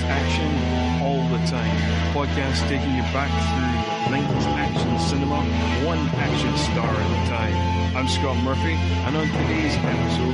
action all the time. Podcast taking you back through the 90s action cinema, one action star at a time. I'm Scott Murphy, and on today's episode,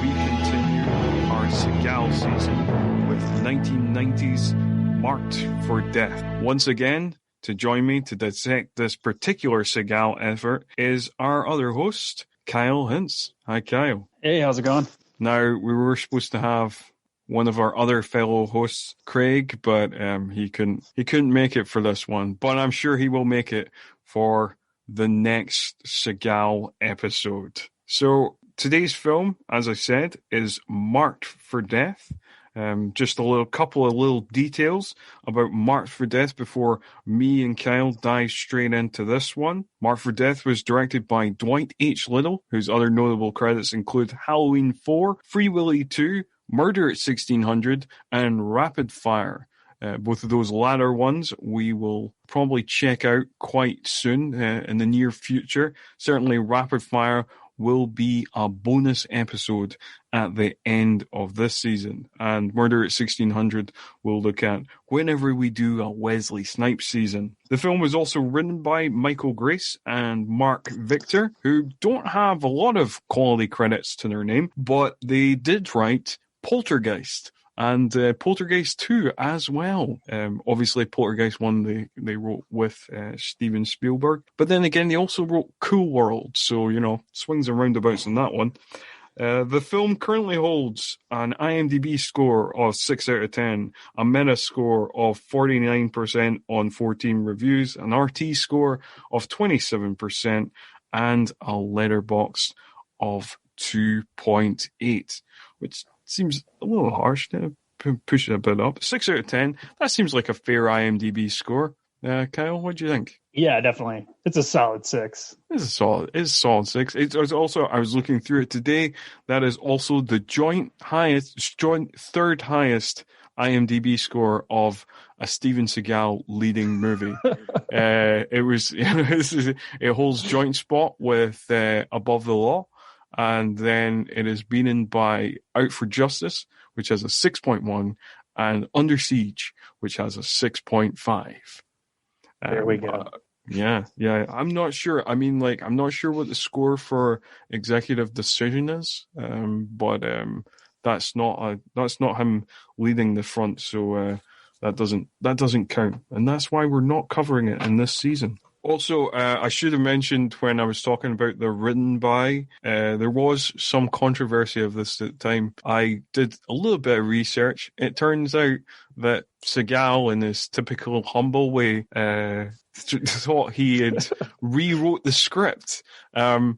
we continue our Seagal season with 1990s Marked for Death. Once again, to join me to dissect this particular Seagal effort is our other host, Kyle Hintz. Hi, Kyle. Hey, how's it going? Now, we were supposed to have one of our other fellow hosts, Craig, but he couldn't make it for this one. But I'm sure he will make it for the next Seagal episode. So today's film, as I said, is Marked for Death. Just a couple of little details about Marked for Death before me and Kyle dive straight into this one. Marked for Death was directed by Dwight H. Little, whose other notable credits include Halloween 4, Free Willy 2, Murder at 1600, and Rapid Fire. Both of those latter ones we will probably check out quite soon in the near future. Certainly Rapid Fire will be a bonus episode at the end of this season. And Murder at 1600 we'll look at whenever we do a Wesley Snipes season. The film was also written by Michael Grace and Mark Victor, who don't have a lot of quality credits to their name, but they did write Poltergeist and Poltergeist 2 as well. Obviously, Poltergeist 1 they wrote with Steven Spielberg. But then again, they also wrote Cool World. So, swings and roundabouts on that one. The film currently holds an IMDb score of 6 out of 10, a Meta score of 49% on 14 reviews, an RT score of 27%, and a Letterboxd of 2.8, which seems a little harsh to push it a bit up. 6 out of 10, that seems like a fair IMDb score. Kyle, what do you think? Yeah, definitely. It's a solid 6. It's a solid 6. It's also, I was looking through it today, that is also the joint third highest IMDb score of a Steven Seagal leading movie. It holds joint spot with Above the Law. And then it is beaten by Out for Justice, which has a 6.1, and Under Siege, which has a 6.5. There we go. Yeah. I'm not sure. I mean, I'm not sure what the score for Executive Decision is, but that's not him leading the front, so that doesn't count, and that's why we're not covering it in this season. Also, I should have mentioned when I was talking about the written by, there was some controversy of this at the time. I did a little bit of research. It turns out that Seagal, in his typical humble way, thought he had rewrote the script.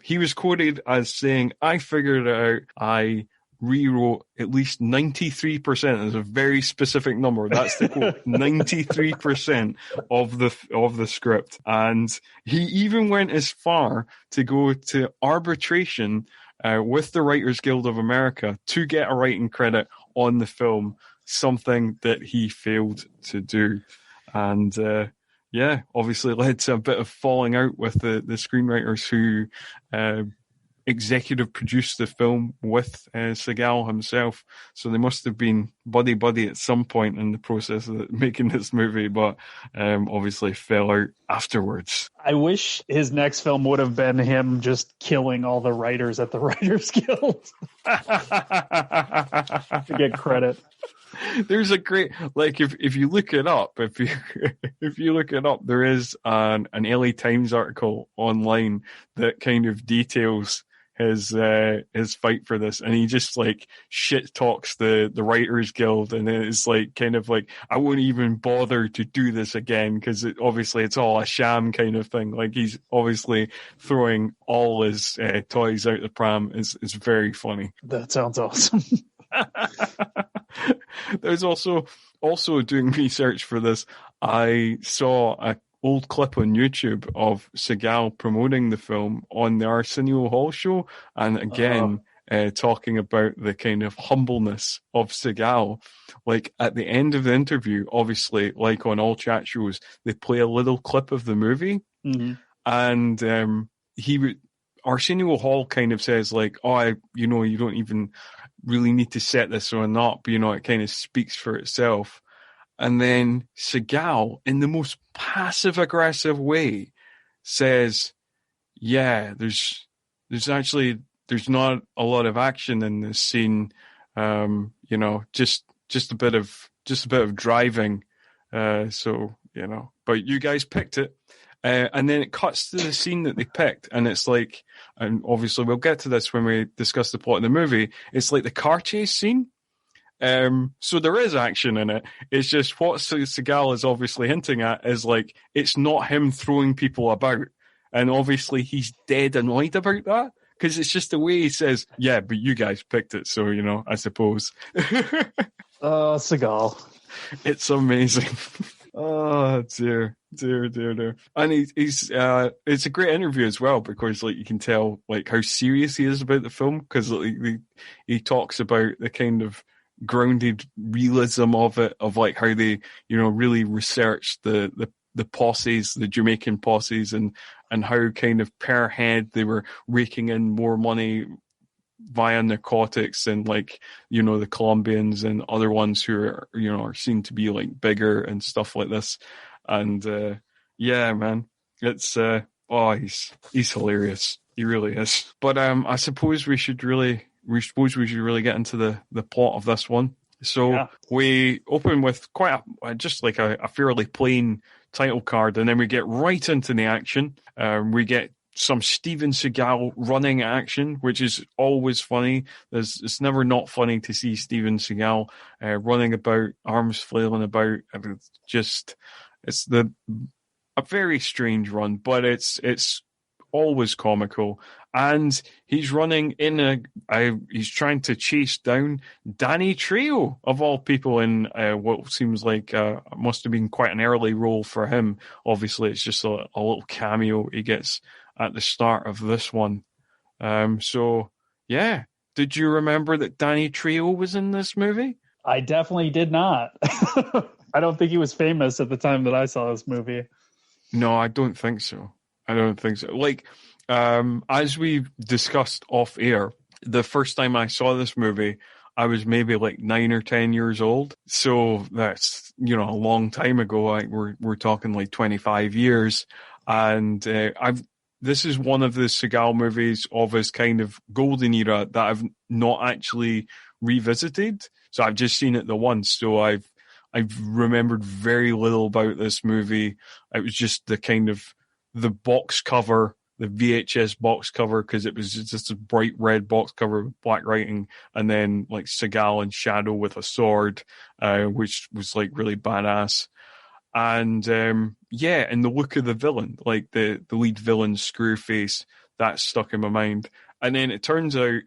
He was quoted as saying, "I figured it out. I rewrote at least 93%. Is a very specific number. That's the quote. 93% of the script." And he even went as far to go to arbitration with the Writers Guild of America to get a writing credit on the film, something that he failed to do. And obviously led to a bit of falling out with the screenwriters who executive produced the film with Seagal himself, so they must have been buddy at some point in the process of making this movie, but obviously fell out afterwards. I wish his next film would have been him just killing all the writers at the Writers Guild to get credit. There's a great, if you look it up, if you look it up, there is an LA Times article online that kind of details his fight for this, and he just shit talks the Writers Guild, and it's I won't even bother to do this again because obviously it's all a sham kind of thing. He's obviously throwing all his toys out the pram. It's very funny. That sounds awesome. There's also doing research for this, I saw a old clip on YouTube of Seagal promoting the film on the Arsenio Hall show, and again talking about the kind of humbleness of Seagal. At the end of the interview, obviously, like on all chat shows, they play a little clip of the movie, and Arsenio Hall kind of says you don't even really need to set this one up, it kind of speaks for itself. And then Seagal, in the most passive-aggressive way, says, yeah, there's not a lot of action in this scene. Just a bit of driving. But you guys picked it. And then it cuts to the scene that they picked, and it's like, and obviously we'll get to this when we discuss the plot of the movie. It's like the car chase scene. So there is action in it. It's just what Seagal is obviously hinting at is like, it's not him throwing people about. And obviously he's dead annoyed about that, because it's just the way he says, yeah, but you guys picked it. So, I suppose. Seagal. It's amazing. Oh, dear. And he's it's a great interview as well, because like you can tell like how serious he is about the film, because like, he talks about the kind of grounded realism of it, of like how they really researched the posses, the Jamaican posses, and how kind of per head they were raking in more money via narcotics and like the Colombians and other ones who are seen to be like bigger and stuff like this. And yeah, man, it's he's hilarious. He really is. But I suppose we should really get into the plot of this one. So we open with quite a fairly plain title card, and then we get right into the action. We get some Steven Seagal running action, which is always funny. It's never not funny to see Steven Seagal running about, arms flailing about. It's a very strange run, but it's always comical. And he's running he's trying to chase down Danny Trejo, of all people, in what seems like must have been quite an early role for him. Obviously, it's just a little cameo he gets at the start of this one. So, yeah. Did you remember that Danny Trejo was in this movie? I definitely did not. I don't think he was famous at the time that I saw this movie. No, I don't think so. Like, as we discussed off air, the first time I saw this movie, I was maybe like 9 or 10 years old. So that's, a long time ago. Like we're talking like 25 years. And this is one of the Seagal movies of his kind of golden era that I've not actually revisited. So I've just seen it the once. So I've remembered very little about this movie. It was just the box cover, the VHS box cover, because it was just a bright red box cover with black writing, and then like Seagal in shadow with a sword, which was like really badass. And and the look of the villain, like the lead villain Screwface, that stuck in my mind. And then it turns out,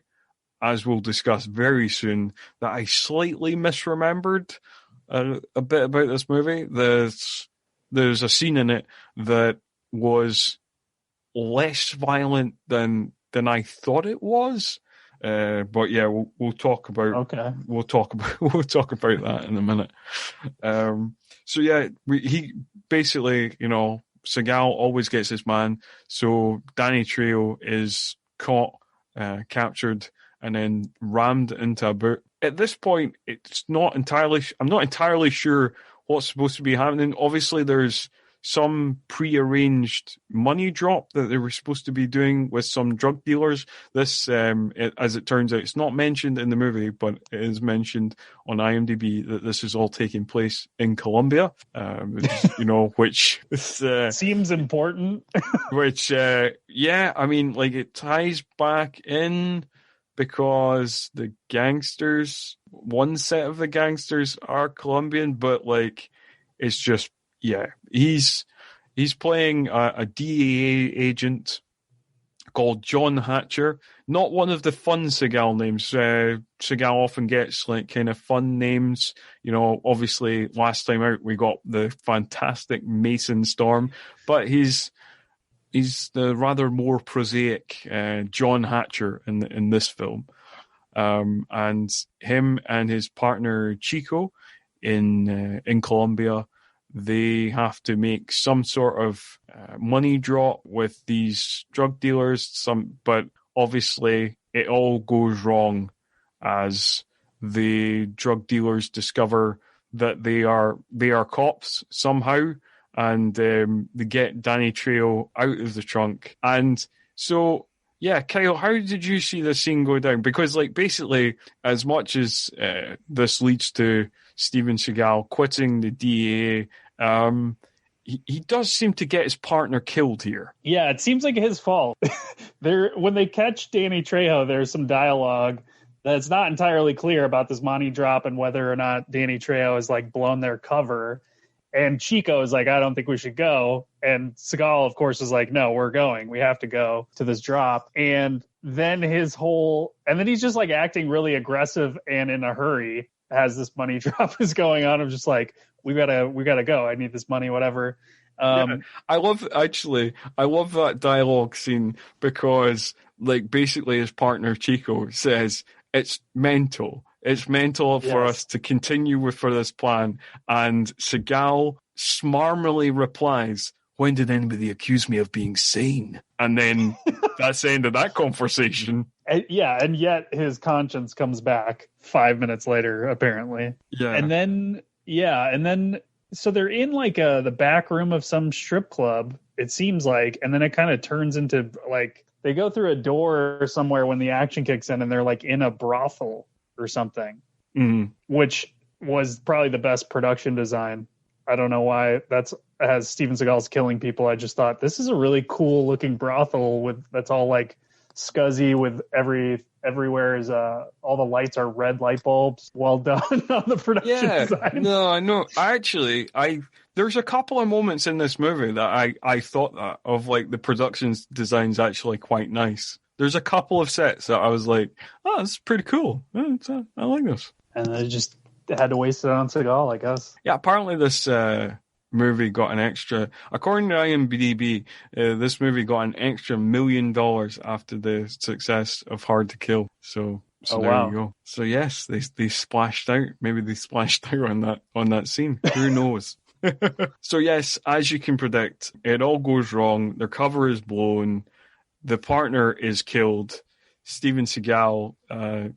as we'll discuss very soon, that I slightly misremembered a bit about this movie. There's a scene in it that was less violent than I thought it was. But yeah, we'll talk about we'll talk about that in a minute. So yeah, he basically, Seagal always gets his man. So Danny Trejo is caught, captured, and then rammed into a boot. At this point, I'm not entirely sure what's supposed to be happening. Obviously, there's some prearranged money drop that they were supposed to be doing with some drug dealers. This, as it turns out, it's not mentioned in the movie, but it is mentioned on IMDb that this is all taking place in Colombia, which seems important. Which, I mean, like it ties back in because the gangsters, one set of the gangsters are Colombian, but like it's just. Yeah, he's playing a DEA agent called John Hatcher. Not one of the fun Seagal names. Seagal often gets like kind of fun names. Obviously last time out we got the fantastic Mason Storm, but he's the rather more prosaic John Hatcher in this film. And him and his partner Chico in Colombia, they have to make some sort of money drop with these drug dealers. But obviously it all goes wrong as the drug dealers discover that they are cops somehow, and they get Danny Trejo out of the trunk. And so, yeah, Kyle, how did you see this scene go down? Because, like, basically, as much as this leads to Steven Seagal quitting the DEA, he does seem to get his partner killed here. Yeah, it seems like his fault. When they catch Danny Trejo, there's some dialogue that's not entirely clear about this money drop and whether or not Danny Trejo has like blown their cover. And Chico is like, I don't think we should go. And Seagal, of course, is like, no, we're going. We have to go to this drop. And then then he's just like acting really aggressive and in a hurry as this money drop is going on. I'm just like, we gotta go. I need this money, whatever. I love that dialogue scene because, like, basically his partner Chico says it's mental. It's mental for us to continue for this plan. And Seagal smarmily replies, when did anybody accuse me of being sane? And then that's the end of that conversation. And yet his conscience comes back 5 minutes later, apparently. Yeah. And then so they're in like the back room of some strip club, it seems like, and then it kind of turns into like they go through a door somewhere when the action kicks in and they're like in a brothel or something, which was probably the best production design. I don't know why has Steven Seagal's killing people. I just thought this is a really cool looking brothel that's all like scuzzy with everywhere is all the lights are red light bulbs. Well done on the production design. No, I know. Actually, there's a couple of moments in this movie that I thought that of, like, the production design's actually quite nice. There's a couple of sets that I was like, oh, this is pretty cool. I like this. And they just had to waste it on Seagal, I guess. Yeah, apparently this movie got an extra, according to IMDb, this movie got an extra $1 million after the success of Hard to Kill. So there you go. So yes, they splashed out. Maybe they splashed out on that scene. Who knows? So yes, as you can predict, it all goes wrong. Their cover is blown. The partner is killed. Steven Seagal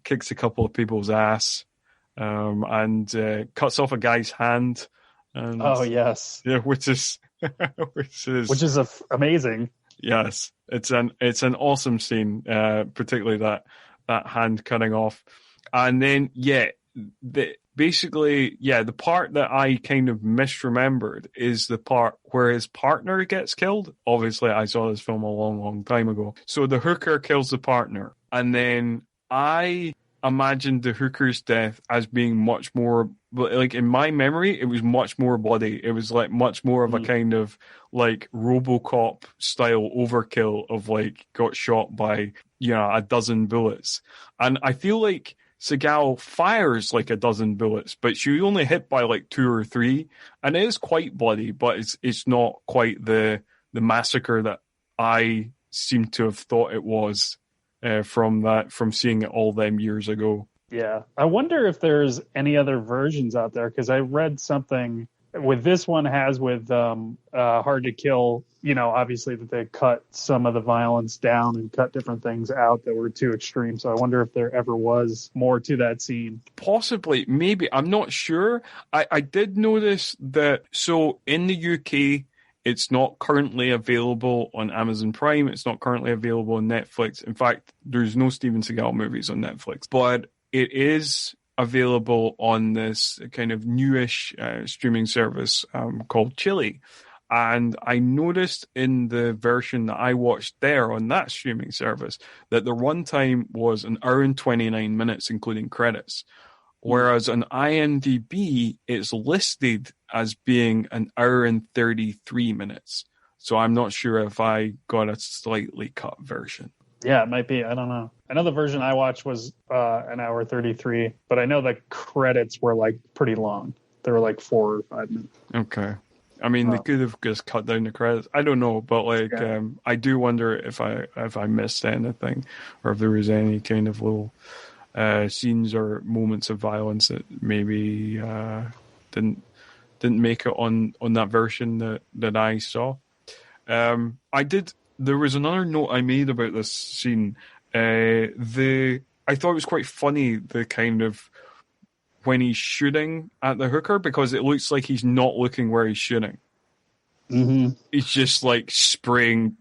kicks a couple of people's ass and cuts off a guy's hand. And, yeah, which is amazing. Yes, it's an awesome scene, particularly that hand cutting off, and then the part that I kind of misremembered is the part where his partner gets killed. Obviously, I saw this film a long time ago. So the hooker kills the partner, and then I imagined the hooker's death as being much more, like, in my memory, it was much more bloody. It was like much more of a kind of like RoboCop style overkill of like got shot by, a dozen bullets. And I feel like Seagal fires like a dozen bullets, but she only hit by like 2 or 3, and it is quite bloody, but it's not quite the massacre that I seem to have thought it was. From seeing it all them years ago. Yeah. I wonder if there's any other versions out there, because I read something with this one with Hard to Kill, obviously that they cut some of the violence down and cut different things out that were too extreme. So I wonder if there ever was more to that scene. Possibly, maybe. I'm not sure. I did notice that, so in the UK, it's not currently available on Amazon Prime. It's not currently available on Netflix. In fact, there's no Steven Seagal movies on Netflix. But it is available on this kind of newish streaming service called Chili. And I noticed in the version that I watched there on that streaming service that the runtime was 1 hour and 29 minutes, including credits. Whereas on IMDb, it's listed as being 1 hour and 33 minutes. So I'm not sure if I got a slightly cut version. Yeah, it might be. I don't know. I know the version I watched was 1 hour 33, but I know the credits were like pretty long. They were like 4 or 5 minutes. Okay. I mean, they could have just cut down the credits. I don't know, but like, I do wonder if I missed anything, or if there was any kind of little scenes or moments of violence that maybe didn't make it on that version that I saw. There was another note I made about this scene. I thought it was quite funny, the kind of when he's shooting at the hooker, because it looks like he's not looking where he's shooting. Mm-hmm. He's just like spraying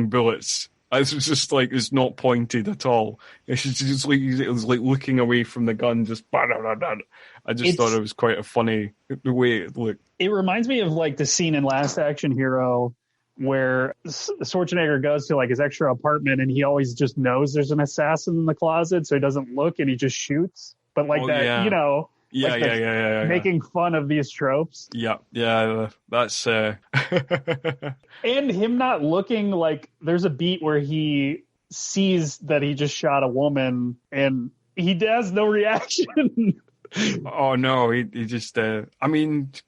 bullets. It's just like, it's not pointed at all. It's just like, it was like looking away from the gun, just I just thought it was quite a funny the way it looked. It reminds me of like the scene in Last Action Hero where Schwarzenegger goes to like his extra apartment and he always just knows there's an assassin in the closet, so he doesn't look and he just shoots. But like you know, making fun of these tropes. Yeah, that's and him not looking, like there's a beat where he sees that he just shot a woman and he has no reaction. Oh no, he just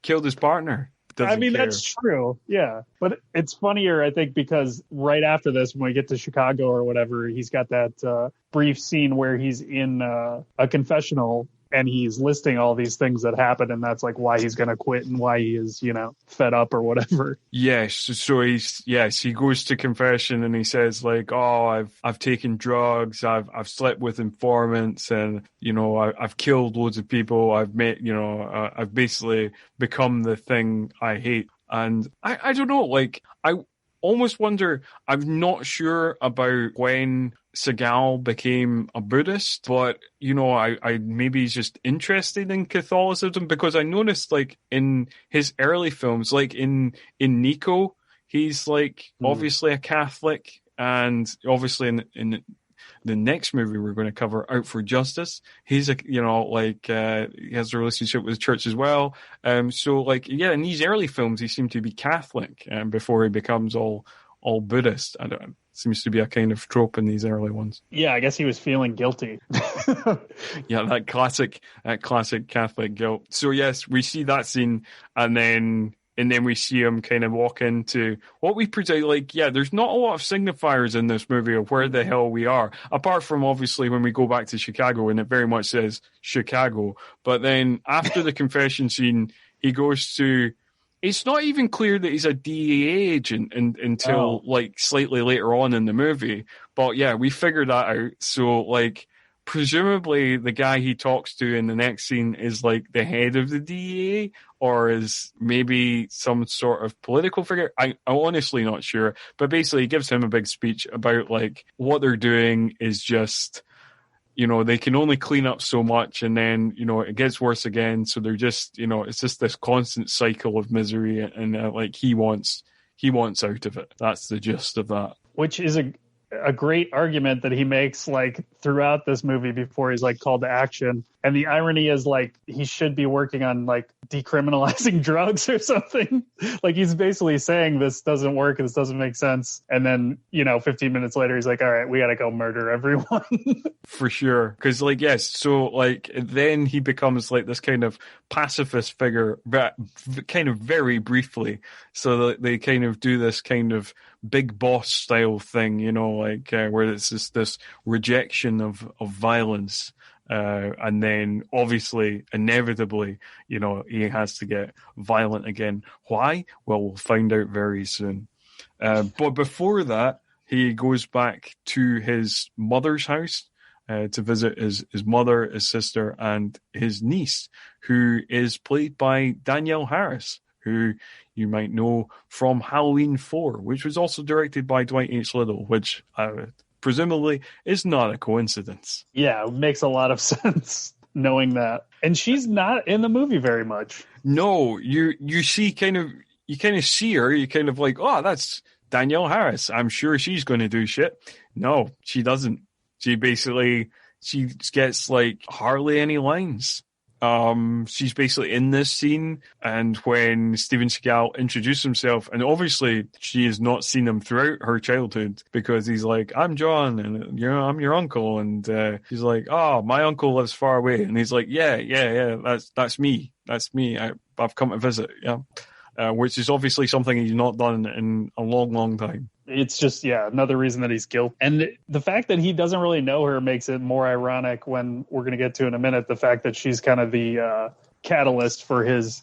killed his partner. Doesn't care. That's true. Yeah. But it's funnier, I think, because right after this, when we get to Chicago or whatever, he's got that brief scene where he's in a confessional and he's listing all these things that happen, and that's like why he's going to quit and why he is, fed up or whatever. Yes. So he goes to confession and he says like, oh, I've taken drugs, I've slept with informants, and I've killed loads of people. I've met, I've basically become the thing I hate. And I don't know, like I almost wonder, I'm not sure about when Seagal became a Buddhist, but I maybe he's just interested in Catholicism, because I noticed like in his early films, like in Nico, he's like obviously a Catholic, and obviously in the next movie we're going to cover, Out for Justice, he's he has a relationship with the church as well. So like, yeah, in these early films he seemed to be Catholic, before he becomes all Buddhist. I don't know. Seems to be a kind of trope in these early ones. Yeah, I guess he was feeling guilty. Yeah, that classic Catholic guilt. So yes, we see that scene, and then we see him kind of walk into what we pretend like. Yeah, there's not a lot of signifiers in this movie of where the hell we are, apart from obviously when we go back to Chicago, and it very much says Chicago. But then after the confession scene, he goes to. It's not even clear that he's a DEA agent until like slightly later on in the movie. But yeah, we figured that out. So like, presumably the guy he talks to in the next scene is like the head of the DEA, or is maybe some sort of political figure. I'm honestly not sure. But basically he gives him a big speech about like what they're doing is just, they can only clean up so much, and then, it gets worse again. So they're just, it's just this constant cycle of misery, and like he wants out of it. That's the gist of that. Which is a great argument that he makes like throughout this movie before he's like called to action. And the irony is like he should be working on like decriminalizing drugs or something. Like he's basically saying this doesn't work, this doesn't make sense. And then, 15 minutes later, he's like, all right, we got to go murder everyone. For sure. Because like, yes, so like then he becomes like this kind of pacifist figure, but kind of very briefly. So that they kind of do this kind of big boss style thing, where it's just this rejection of violence. And then obviously, inevitably, he has to get violent again. Why? Well, we'll find out very soon. But before that, he goes back to his mother's house to visit his mother, his sister, and his niece, who is played by Danielle Harris, who you might know from Halloween 4, which was also directed by Dwight H. Little, which presumably is not a coincidence. Yeah, it makes a lot of sense knowing that. And she's not in the movie very much. No, you see kind of see her, you kind of like, oh, that's Danielle Harris. I'm sure she's going to do shit. No, she doesn't. She gets like hardly any lines. She's basically in this scene, and when Steven Seagal introduced himself, and obviously she has not seen him throughout her childhood, because he's like, I'm John, and I'm your uncle, and she's like, oh, my uncle lives far away, and he's like, yeah, that's me, I've come to visit, which is obviously something he's not done in a long time. It's just, another reason that he's guilty. And the fact that he doesn't really know her makes it more ironic when we're going to get to in a minute, the fact that she's kind of the catalyst for his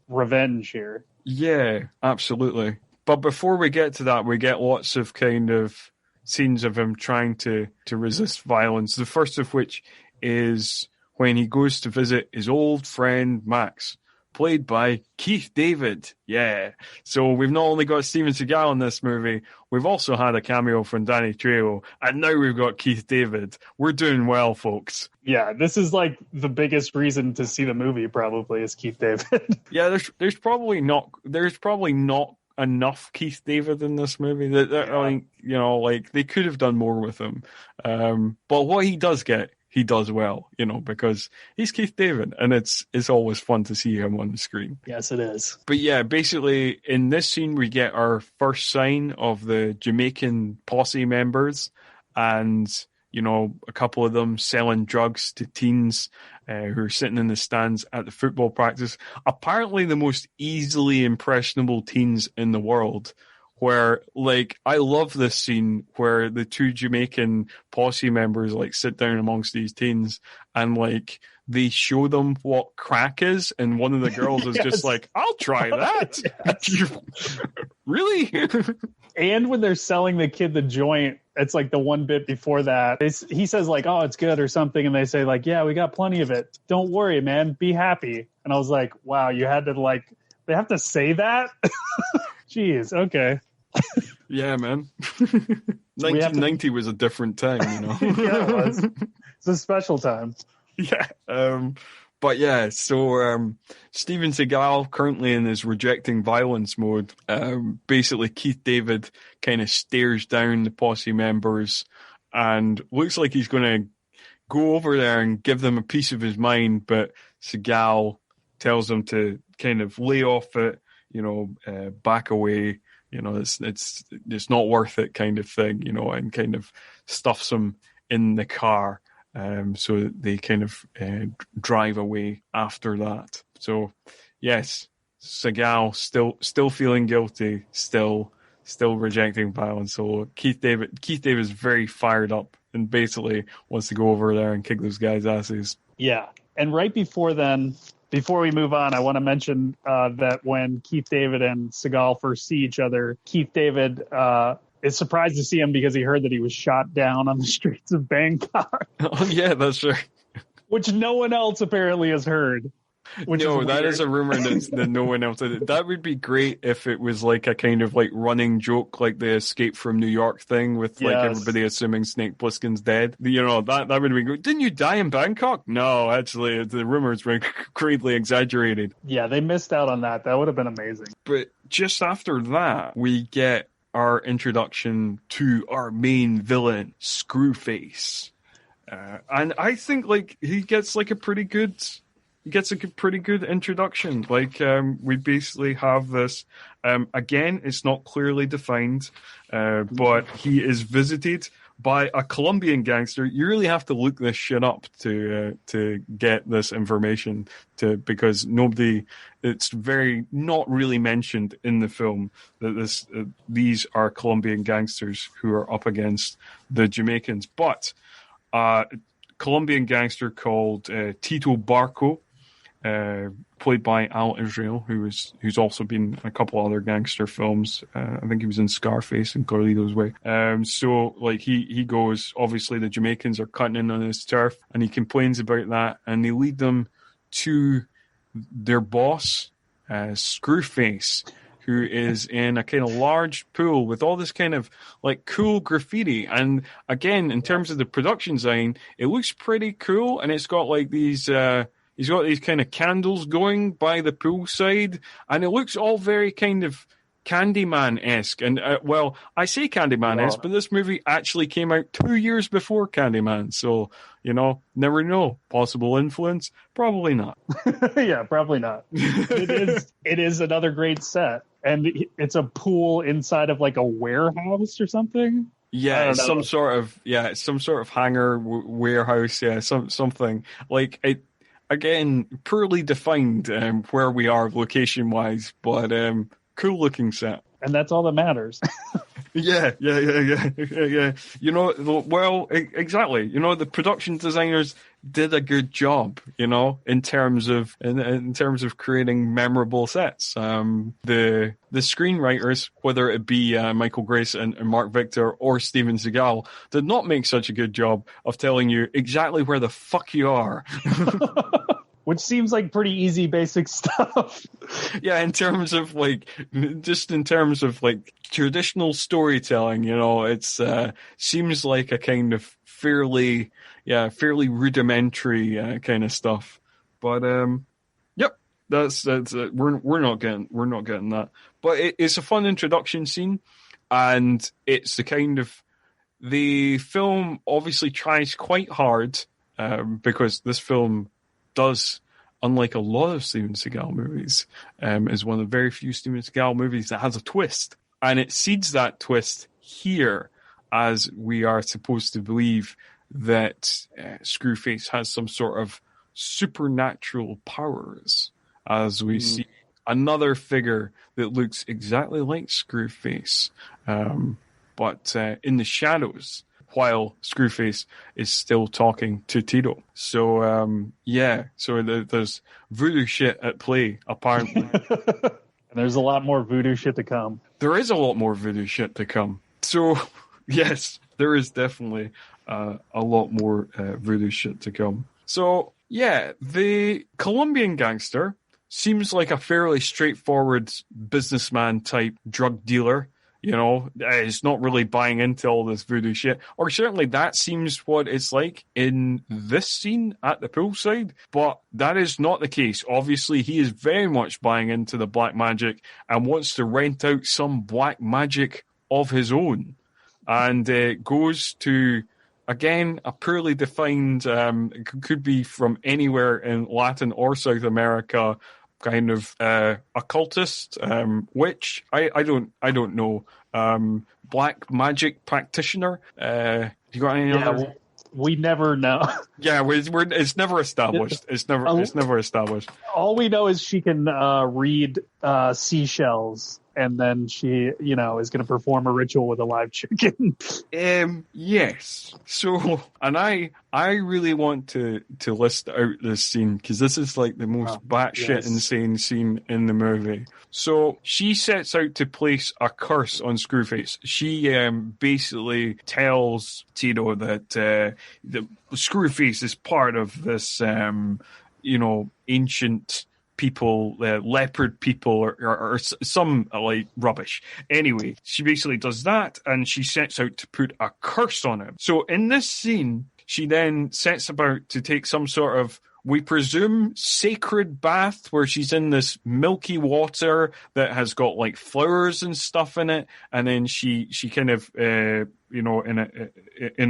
revenge here. Yeah, absolutely. But before we get to that, we get lots of kind of scenes of him trying to resist violence. The first of which is when he goes to visit his old friend Max, played by Keith David. Yeah. So we've not only got Steven Seagal in this movie, we've also had a cameo from Danny Trejo, and now we've got Keith David. We're doing well, folks. Yeah, this is like the biggest reason to see the movie, probably, is Keith David. Yeah, there's probably not enough Keith David in this movie. I think, like, they could have done more with him. But what he does get, he does well, because he's Keith David, and it's always fun to see him on the screen. Yes, it is. But yeah, basically in this scene we get our first sign of the Jamaican Posse members, and a couple of them selling drugs to teens who are sitting in the stands at the football practice. Apparently the most easily impressionable teens in the world. Where, like, I love this scene where the two Jamaican Posse members, like, sit down amongst these teens and, like, they show them what crack is, and one of the girls is just like, I'll try that. Really? And when they're selling the kid the joint, it's like the one bit before that. He says, like, oh, it's good or something, and they say, like, yeah, we got plenty of it. Don't worry, man. Be happy. And I was like, wow, you had to, like, they have to say that? Jeez, okay. Yeah, man. 1990 was a different time, Yeah, it was. It's a special time. Yeah. But yeah, so Steven Seagal, currently in his rejecting violence mode, basically Keith David kind of stares down the Posse members and looks like he's going to go over there and give them a piece of his mind, but Seagal tells him to kind of lay off it, back away. It's not worth it, kind of thing, and kind of stuffs him in the car. So they kind of drive away after that. So yes, Seagal still feeling guilty, still rejecting violence. So Keith David is very fired up and basically wants to go over there and kick those guys' asses. Yeah, and right before then. Before we move on, I want to mention that when Keith David and Seagal first see each other, Keith David is surprised to see him because he heard that he was shot down on the streets of Bangkok. Oh, yeah, that's right. Which no one else apparently has heard. That is a rumor that no one else did. That would be great if it was like a kind of like running joke, like the Escape from New York thing with like everybody assuming Snake Plissken's dead. That would be good. Didn't you die in Bangkok? No, actually, the rumors were greatly exaggerated. Yeah, they missed out on that. That would have been amazing. But just after that, we get our introduction to our main villain, Screwface. And I think like he gets a pretty good introduction. Like, we basically have this, again, it's not clearly defined, but he is visited by a Colombian gangster. You really have to look this shit up to get this information, because it's very not really mentioned in the film that these are Colombian gangsters who are up against the Jamaicans. But Colombian gangster called Tito Barco, played by Al Israel, who's also been in a couple other gangster films. I think he was in Scarface and Carlito's Way. So like he goes, obviously the Jamaicans are cutting in on his turf, and he complains about that, and they lead them to their boss, Screwface, who is in a kind of large pool with all this kind of like cool graffiti. And again, in terms of the production design, it looks pretty cool, and it's got like these he's got these kind of candles going by the poolside, and it looks all very kind of Candyman-esque. And, well, I say Candyman-esque, but this movie actually came out 2 years before Candyman. So, never know. Possible influence? Probably not. Yeah, probably not. It is another great set. And it's a pool inside of like a warehouse or something. Yeah, some sort of hangar warehouse. Yeah, something like it. Again, poorly defined where we are location-wise, but cool-looking set. And that's all that matters. Yeah. You know, well, exactly. You know, the production designers did a good job, you know, in terms of creating memorable sets. The screenwriters, whether it be Michael Grace and Mark Victor or Steven Seagal, did not make such a good job of telling you exactly where the fuck you are. Which seems like pretty easy, basic stuff. Yeah, in terms of traditional storytelling, you know, it's seems like a kind of fairly rudimentary kind of stuff. But yep, that's we're not getting that. But it's a fun introduction scene, and it's the film obviously tries quite hard because this film does, unlike a lot of Steven Seagal movies, is one of the very few Steven Seagal movies that has a twist. And it seeds that twist here, as we are supposed to believe that Screwface has some sort of supernatural powers, as we see another figure that looks exactly like Screwface, but in the shadows, while Screwface is still talking to Tito. So, there's voodoo shit at play, apparently. And there's a lot more voodoo shit to come. There is a lot more voodoo shit to come. So, yes, there is definitely a lot more voodoo shit to come. So, yeah, the Colombian gangster seems like a fairly straightforward businessman type drug dealer. You know, it's not really buying into all this voodoo shit. Or certainly that seems what it's like in this scene at the poolside. But that is not the case. Obviously, he is very much buying into the black magic and wants to rent out some black magic of his own. And goes to, again, a poorly defined, could be from anywhere in Latin or South America, kind of occultist, witch. I don't know. Black magic practitioner. You got any other? We never know. Yeah, it's never established. It's never established. All we know is she can read seashells, and then she, you know, is going to perform a ritual with a live chicken. Yes. So, and I really want to list out this scene, because this is like the most batshit insane scene in the movie. So she sets out to place a curse on Screwface. She basically tells Tito that the Screwface is part of this, ancient people, leopard people, or some like rubbish. Anyway, she basically does that, and she sets out to put a curse on him. So in this scene, she then sets about to take some sort of, we presume, sacred bath, where she's in this milky water that has got like flowers and stuff in it, and then she kind of in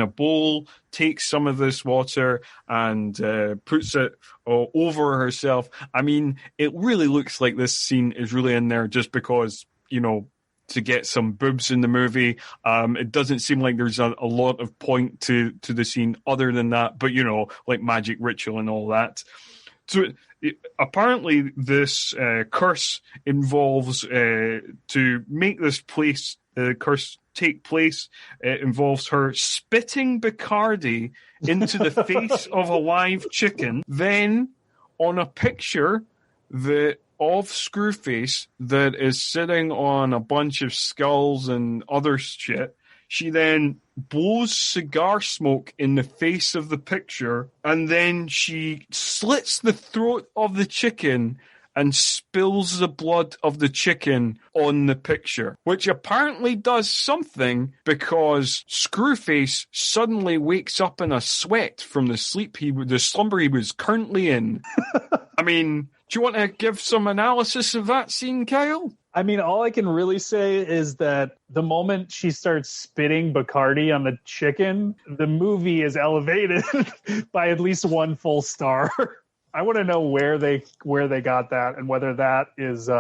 a bowl takes some of this water and puts it over herself. I mean, it really looks like this scene is really in there just because, you know, to get some boobs in the movie. It doesn't seem like there's a lot of point to the scene other than that, but, you know, like magic ritual and all that. So apparently this curse involves, to make this curse take place, it involves her spitting Bacardi into the face of a live chicken, then on a picture of Screwface that is sitting on a bunch of skulls and other shit. She then blows cigar smoke in the face of the picture, and then she slits the throat of the chicken and spills the blood of the chicken on the picture, which apparently does something, because Screwface suddenly wakes up in a sweat from the slumber he was currently in. I mean, do you want to give some analysis of that scene, Kyle? I mean, all I can really say is that the moment she starts spitting Bacardi on the chicken, the movie is elevated by at least one full star. I want to know where they got that, and whether that is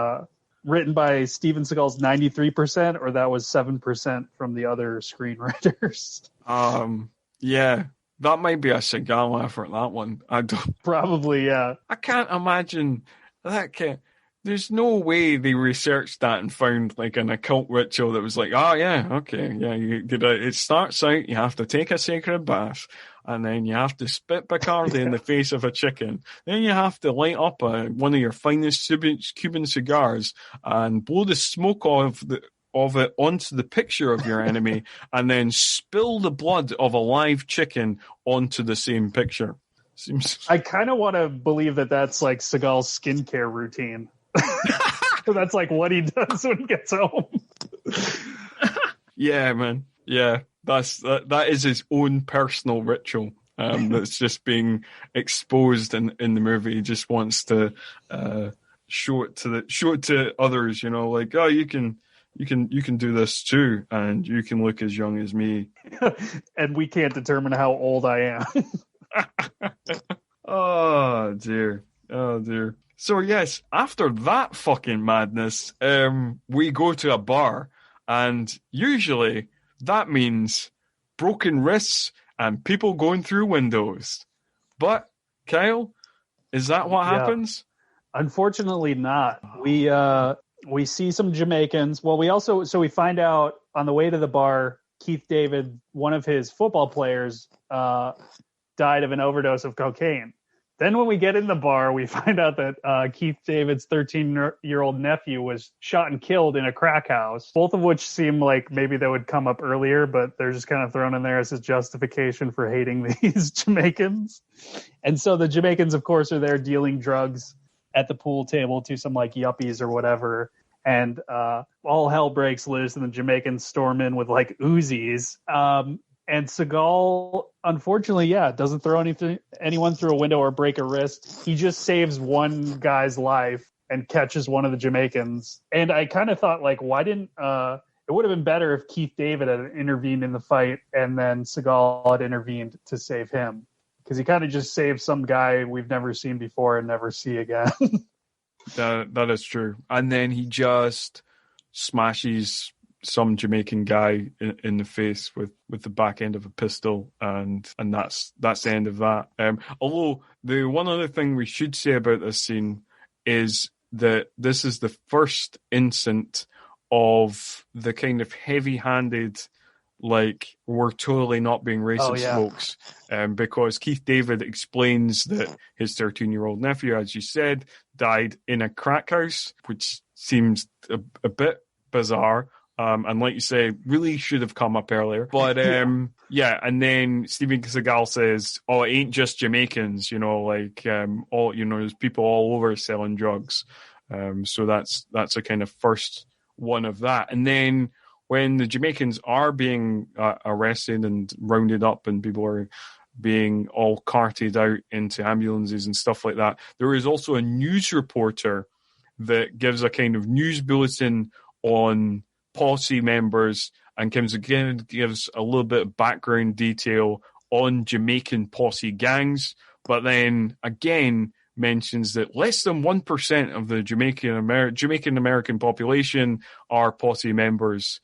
written by Steven Seagal's 93% or that was 7% from the other screenwriters. Yeah. That might be a Seagal effort, that one. I don't. Probably, yeah. I can't imagine that. There's no way they researched that and found like an occult ritual that was like, oh yeah, okay, yeah. It starts out, you have to take a sacred bath, and then you have to spit Bacardi in the face of a chicken. Then you have to light up one of your finest Cuban cigars and blow the smoke of it onto the picture of your enemy, and then spill the blood of a live chicken onto the same picture. I kind of want to believe that that's like Seagal's skincare routine. That's like what he does when he gets home. Yeah, man. Yeah, that is his own personal ritual. That's just being exposed in the movie. He just wants to show it to others. You know, like, oh, you can do this too, and you can look as young as me. And we can't determine how old I am. Oh dear. So yes, after that fucking madness, we go to a bar, and usually that means broken wrists and people going through windows. But Kyle, is that what happens? Unfortunately not. We see some Jamaicans. Well, we find out on the way to the bar, Keith David, one of his football players, died of an overdose of cocaine. Then when we get in the bar, we find out that Keith David's 13-year-old nephew was shot and killed in a crack house, both of which seem like maybe they would come up earlier, but they're just kind of thrown in there as his justification for hating these Jamaicans. And so the Jamaicans, of course, are there dealing drugs at the pool table to some like yuppies or whatever. And all hell breaks loose, and the Jamaicans storm in with like Uzis. And Seagal, unfortunately, doesn't throw anyone through a window or break a wrist. He just saves one guy's life and catches one of the Jamaicans. And I kind of thought, like, why didn't it would have been better if Keith David had intervened in the fight and then Seagal had intervened to save him, because he kind of just saved some guy we've never seen before and never see again. That is true. And then he just smashes some Jamaican guy in the face with the back end of a pistol, and that's the end of that. Although the one other thing we should say about this scene is that this is the first instance of the kind of heavy-handed, like, we're totally not being racist, folks. Because Keith David explains that his 13-year-old nephew, as you said, died in a crack house, which seems a bit bizarre. And like you say, really should have come up earlier. But and then Steven Seagal says, oh, it ain't just Jamaicans, you know, like there's people all over selling drugs. So that's a kind of first one of that. And then when the Jamaicans are being arrested and rounded up and people are being all carted out into ambulances and stuff like that, there is also a news reporter that gives a kind of news bulletin on Posse members and gives a little bit of background detail on Jamaican Posse gangs, but then again mentions that less than 1% of the Jamaican American population are Posse members.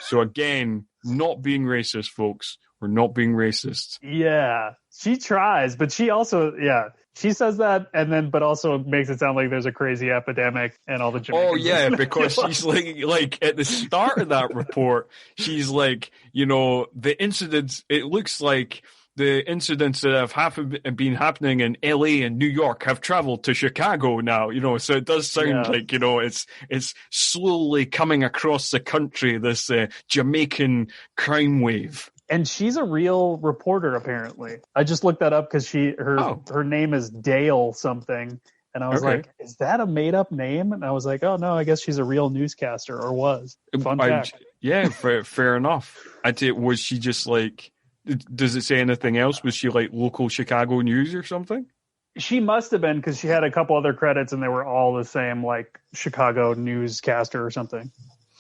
So again, not being racist, folks. We're not being racist. Yeah, she tries, but she also, she says that, and then, but also makes it sound like there's a crazy epidemic and all the Jamaicans. Oh yeah, because she's like at the start of that report, she's like, you know, the incidents. It looks like the incidents that have been happening in LA and New York have traveled to Chicago now. You know, so it does sound like, you know, it's slowly coming across the country. This Jamaican crime wave. And she's a real reporter, apparently. I just looked that up because her name is Dale something. And I was like, is that a made-up name? And I was like, oh, no, I guess she's a real newscaster, or was. Fun fact. Yeah, fair enough. Was she just like, does it say anything else? Was she like local Chicago news or something? She must have been, because she had a couple other credits and they were all the same, like Chicago newscaster or something.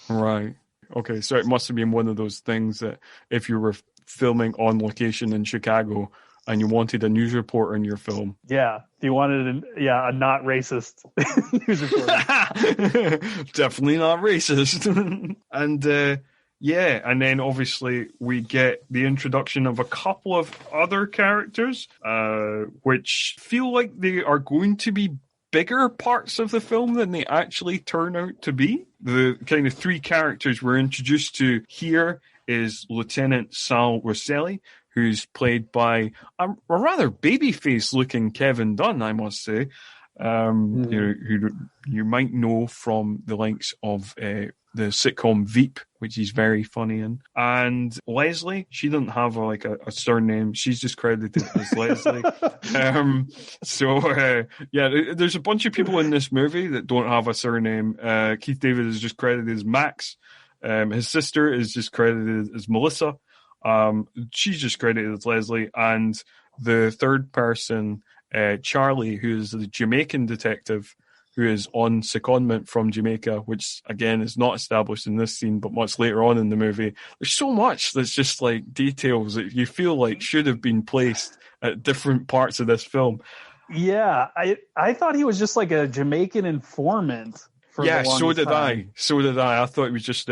Right. Okay, so it must have been one of those things that if you were filming on location in Chicago and you wanted a news reporter in your film. Yeah, you wanted a not racist news reporter. Definitely not racist. And and then obviously we get the introduction of a couple of other characters, which feel like they are going to be bigger parts of the film than they actually turn out to be. The kind of three characters we're introduced to here is Lieutenant Sal Rosselli, who's played by a rather baby-face-looking Kevin Dunn, I must say, who you might know from the likes of the sitcom Veep, which he's very funny in. And Leslie, she doesn't have a surname. She's just credited as Leslie. There's a bunch of people in this movie that don't have a surname. Keith David is just credited as Max. His sister is just credited as Melissa. She's just credited as Leslie. And the third person, Charlie, who is the Jamaican detective, who is on secondment from Jamaica, which, again, is not established in this scene, but much later on in the movie. There's so much that's just, details that you feel like should have been placed at different parts of this film. Yeah, I thought he was just like a Jamaican informant. So did I. I thought it was just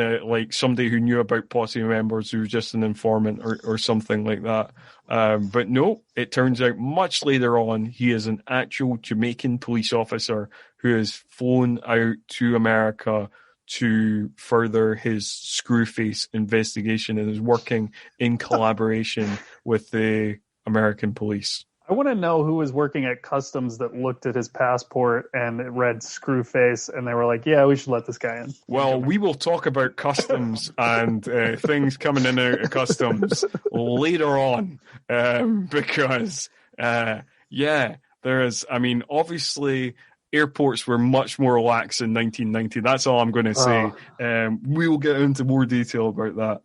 somebody who knew about Posse members who was just an informant or something like that. But no, it turns out much later on, he is an actual Jamaican police officer who is flown out to America to further his Screwface investigation and is working in collaboration with the American police. I want to know who was working at customs that looked at his passport and it read Screwface, and they were like, yeah, we should let this guy in. Well, we will talk about customs and things coming in and out of customs later on, because, there is, obviously, airports were much more lax in 1990. That's all I'm going to say. We will get into more detail about that.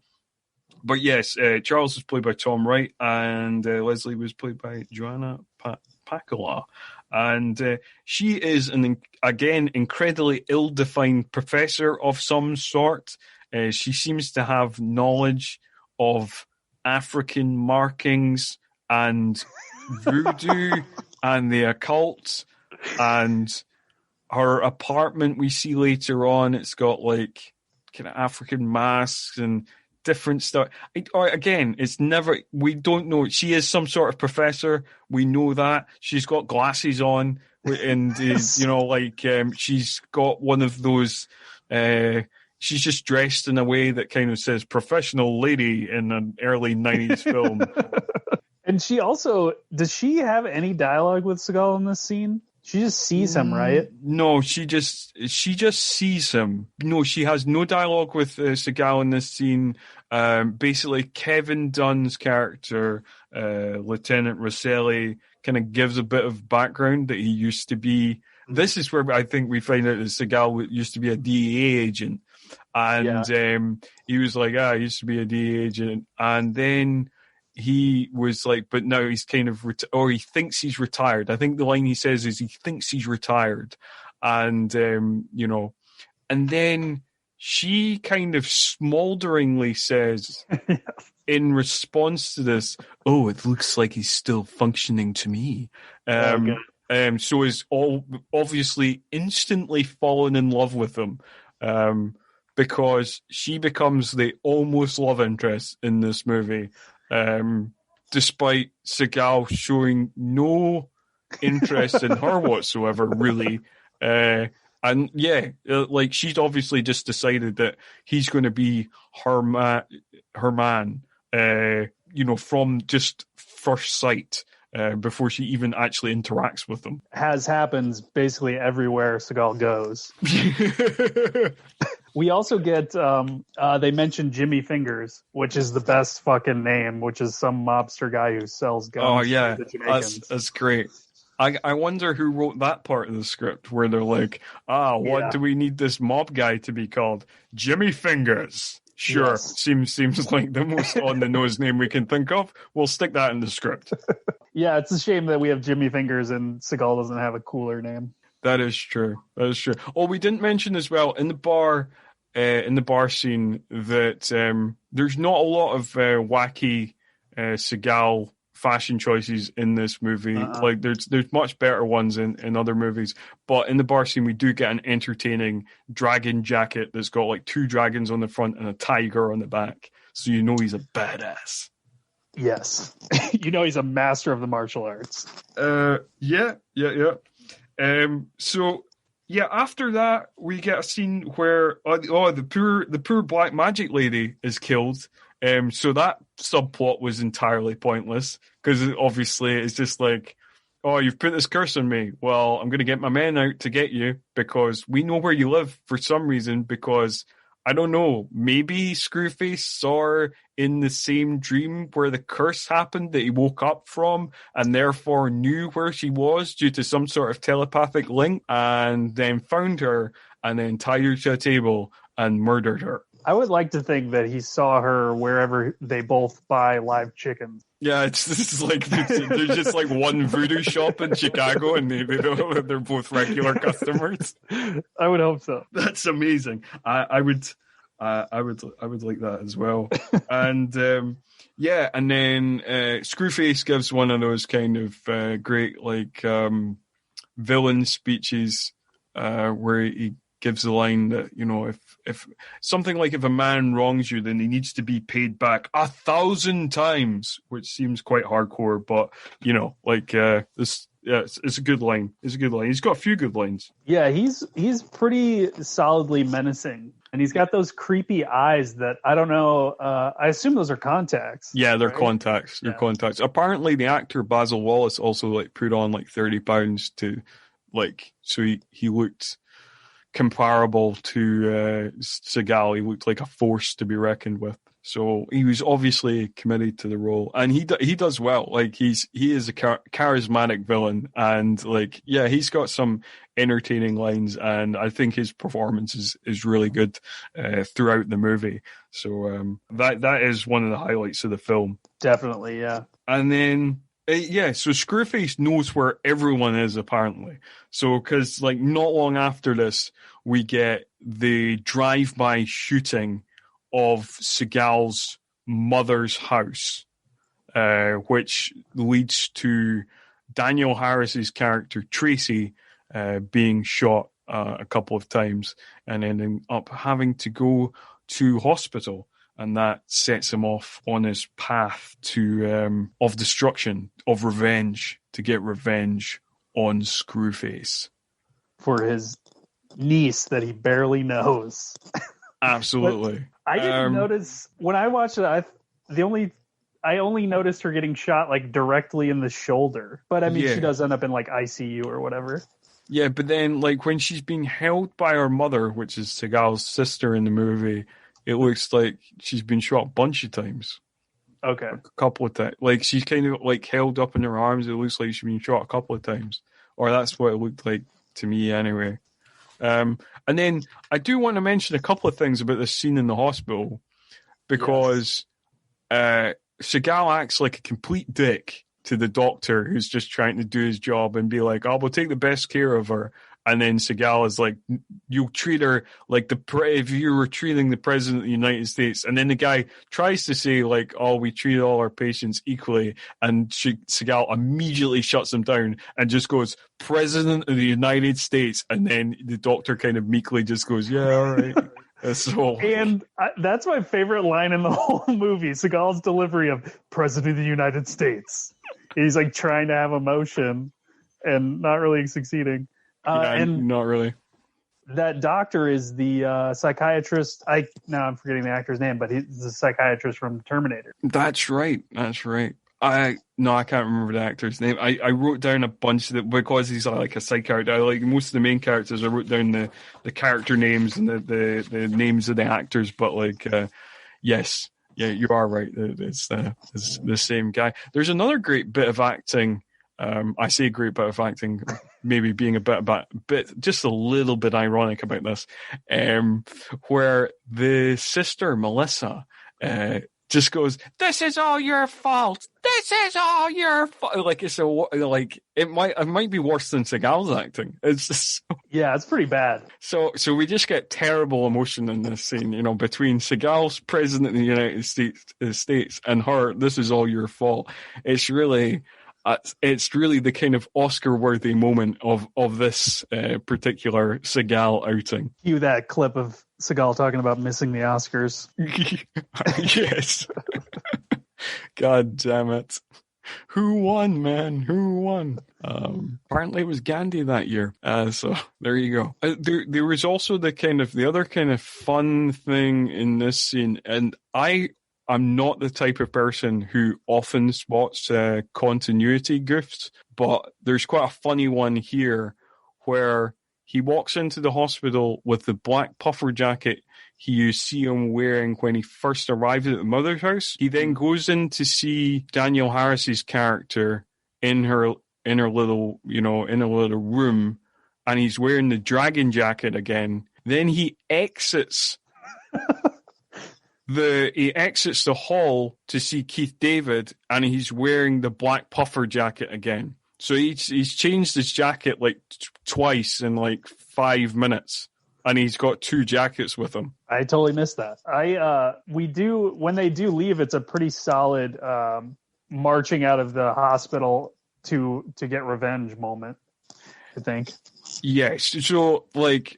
But yes, Charles was played by Tom Wright, and Leslie was played by Joanna Pacula. And she is, again, incredibly ill-defined professor of some sort. She seems to have knowledge of African markings and voodoo and the occult. And her apartment we see later on, it's got kind of African masks and different stuff. Again, we don't know. She is some sort of professor. We know that. She's got glasses on, and she's got one of those. She's just dressed in a way that kind of says "professional lady" in an early 90s film. And she also, does she have any dialogue with Seagal in this scene? She just sees him, right? No, she just sees him. No, she has no dialogue with Seagal in this scene. Basically, Kevin Dunn's character, Lieutenant Rosselli, kind of gives a bit of background that he used to be. This is where I think we find out that Seagal used to be a DEA agent. And he was like, I used to be a DEA agent. And then he was like, but now he's kind of, he thinks he's retired. I think the line he says is he thinks he's retired. And, and then she kind of smolderingly says, in response to this, oh, it looks like he's still functioning to me. So is all obviously instantly fallen in love with him. Because she becomes the almost love interest in this movie. Despite Seagal showing no interest in her whatsoever, really. She's obviously just decided that he's going to be her man, from just first sight, before she even actually interacts with him. As happens basically everywhere Seagal goes. We also get, they mentioned Jimmy Fingers, which is the best fucking name, which is some mobster guy who sells guns. Oh, yeah, to the Jamaicans. That's great. I wonder who wrote that part of the script where they're like, what do we need this mob guy to be called? Jimmy Fingers. Sure, yes. Seems like the most on-the-nose name we can think of. We'll stick that in the script. Yeah, it's a shame that we have Jimmy Fingers and Seagal doesn't have a cooler name. That is true. Oh, we didn't mention as well, in the bar scene that there's not a lot of wacky Seagal fashion choices in this movie. Like there's much better ones in other movies, but in the bar scene we do get an entertaining dragon jacket that's got like two dragons on the front and a tiger on the back, so you know he's a badass. Yes. You know he's a master of the martial arts. Yeah. So yeah, after that we get a scene where the poor black magic lady is killed. So that subplot was entirely pointless because obviously it's just like, oh, you've put this curse on me. Well, I'm going to get my men out to get you because we know where you live for some reason because, I don't know, maybe Screwface saw her in the same dream where the curse happened that he woke up from and therefore knew where she was due to some sort of telepathic link and then found her and then tied her to a table and murdered her. I would like to think that he saw her wherever they both buy live chickens. Yeah, it's like there's just like one voodoo shop in Chicago, and they don't, they're both regular customers. I would hope so. That's amazing. I would like that as well. And yeah, and then Screwface gives one of those kind of great like villain speeches where he gives the line that, you know, if something like if a man wrongs you, then he needs to be paid back 1,000 times, which seems quite hardcore, but you know, like this, yeah, it's a good line. It's a good line. He's got a few good lines. Yeah, he's pretty solidly menacing, and he's got those creepy eyes that I don't know. I assume those are contacts. Yeah, they're right? contacts. They're contacts. Apparently, the actor Basil Wallace also like put on like 30 pounds to like, so he looked comparable to Seagal. He looked like a force to be reckoned with. So he was obviously committed to the role, and he does well. Like he is a charismatic villain, and like yeah, he's got some entertaining lines, and I think his performance is really good throughout the movie. So that is one of the highlights of the film. Definitely, yeah. And then. Yeah, so Screwface knows where everyone is, apparently. So, because, like, not long after this, we get the drive-by shooting of Seagal's mother's house, which leads to Daniel Harris's character, Tracy, being shot a couple of times and ending up having to go to hospital. And that sets him off on his path to of destruction, of revenge, to get revenge on Screwface. For his niece that he barely knows. Absolutely. I didn't notice, when I watched it, I only noticed her getting shot like directly in the shoulder. But I mean, she does end up in like ICU or whatever. Yeah, but then like when she's being held by her mother, which is Seagal's sister in the movie, it looks like she's been shot a bunch of times. Okay. A couple of times. Like, she's kind of, like, held up in her arms. It looks like she's been shot a couple of times. Or that's what it looked like to me, anyway. And then, I do want to mention a couple of things about this scene in the hospital. Because Seagal acts like a complete dick to the doctor who's just trying to do his job and be like, oh, we'll take the best care of her. And then Seagal is like, you treat her like if you were treating the president of the United States. And then the guy tries to say like, oh, we treat all our patients equally. And Seagal immediately shuts him down and just goes, President of the United States. And then the doctor kind of meekly just goes, yeah, all right. And that's my favorite line in the whole movie. Seagal's delivery of President of the United States. He's like trying to have emotion and not really succeeding. And not really. That doctor is the psychiatrist. I'm forgetting the actor's name, but he's the psychiatrist from Terminator. That's right. I can't remember the actor's name. I wrote down a bunch of it because he's like a side character. I like most of the main characters. I wrote down the character names and the names of the actors. But like, yes, yeah, you are right. It's the same guy. There's another great bit of acting. I say great bit of acting, maybe being a bit, just a little bit ironic about this, where the sister Melissa just goes, "This is all your fault. This is all your fault." Like it might be worse than Seagal's acting. It's just, yeah, it's pretty bad. So we just get terrible emotion in this scene, you know, between Seagal's president of the United States and her. This is all your fault. It's really the kind of Oscar-worthy moment of this particular Seagal outing. Cue that clip of Seagal talking about missing the Oscars. Yes. God damn it. Who won, man? Who won? Apparently it was Gandhi that year. So there you go. There was also the other kind of fun thing in this scene, and I'm not the type of person who often spots continuity goofs, but there's quite a funny one here where he walks into the hospital with the black puffer jacket you see him wearing when he first arrived at the mother's house. He then goes in to see Danielle Harris's character in her little room, and he's wearing the dragon jacket again. Then he exits the hall to see Keith David, and he's wearing the black puffer jacket again. So he's changed his jacket like twice in like 5 minutes, and he's got 2 jackets with him. I totally missed that. When they do leave, it's a pretty solid marching out of the hospital to get revenge moment, I think. Yes, so like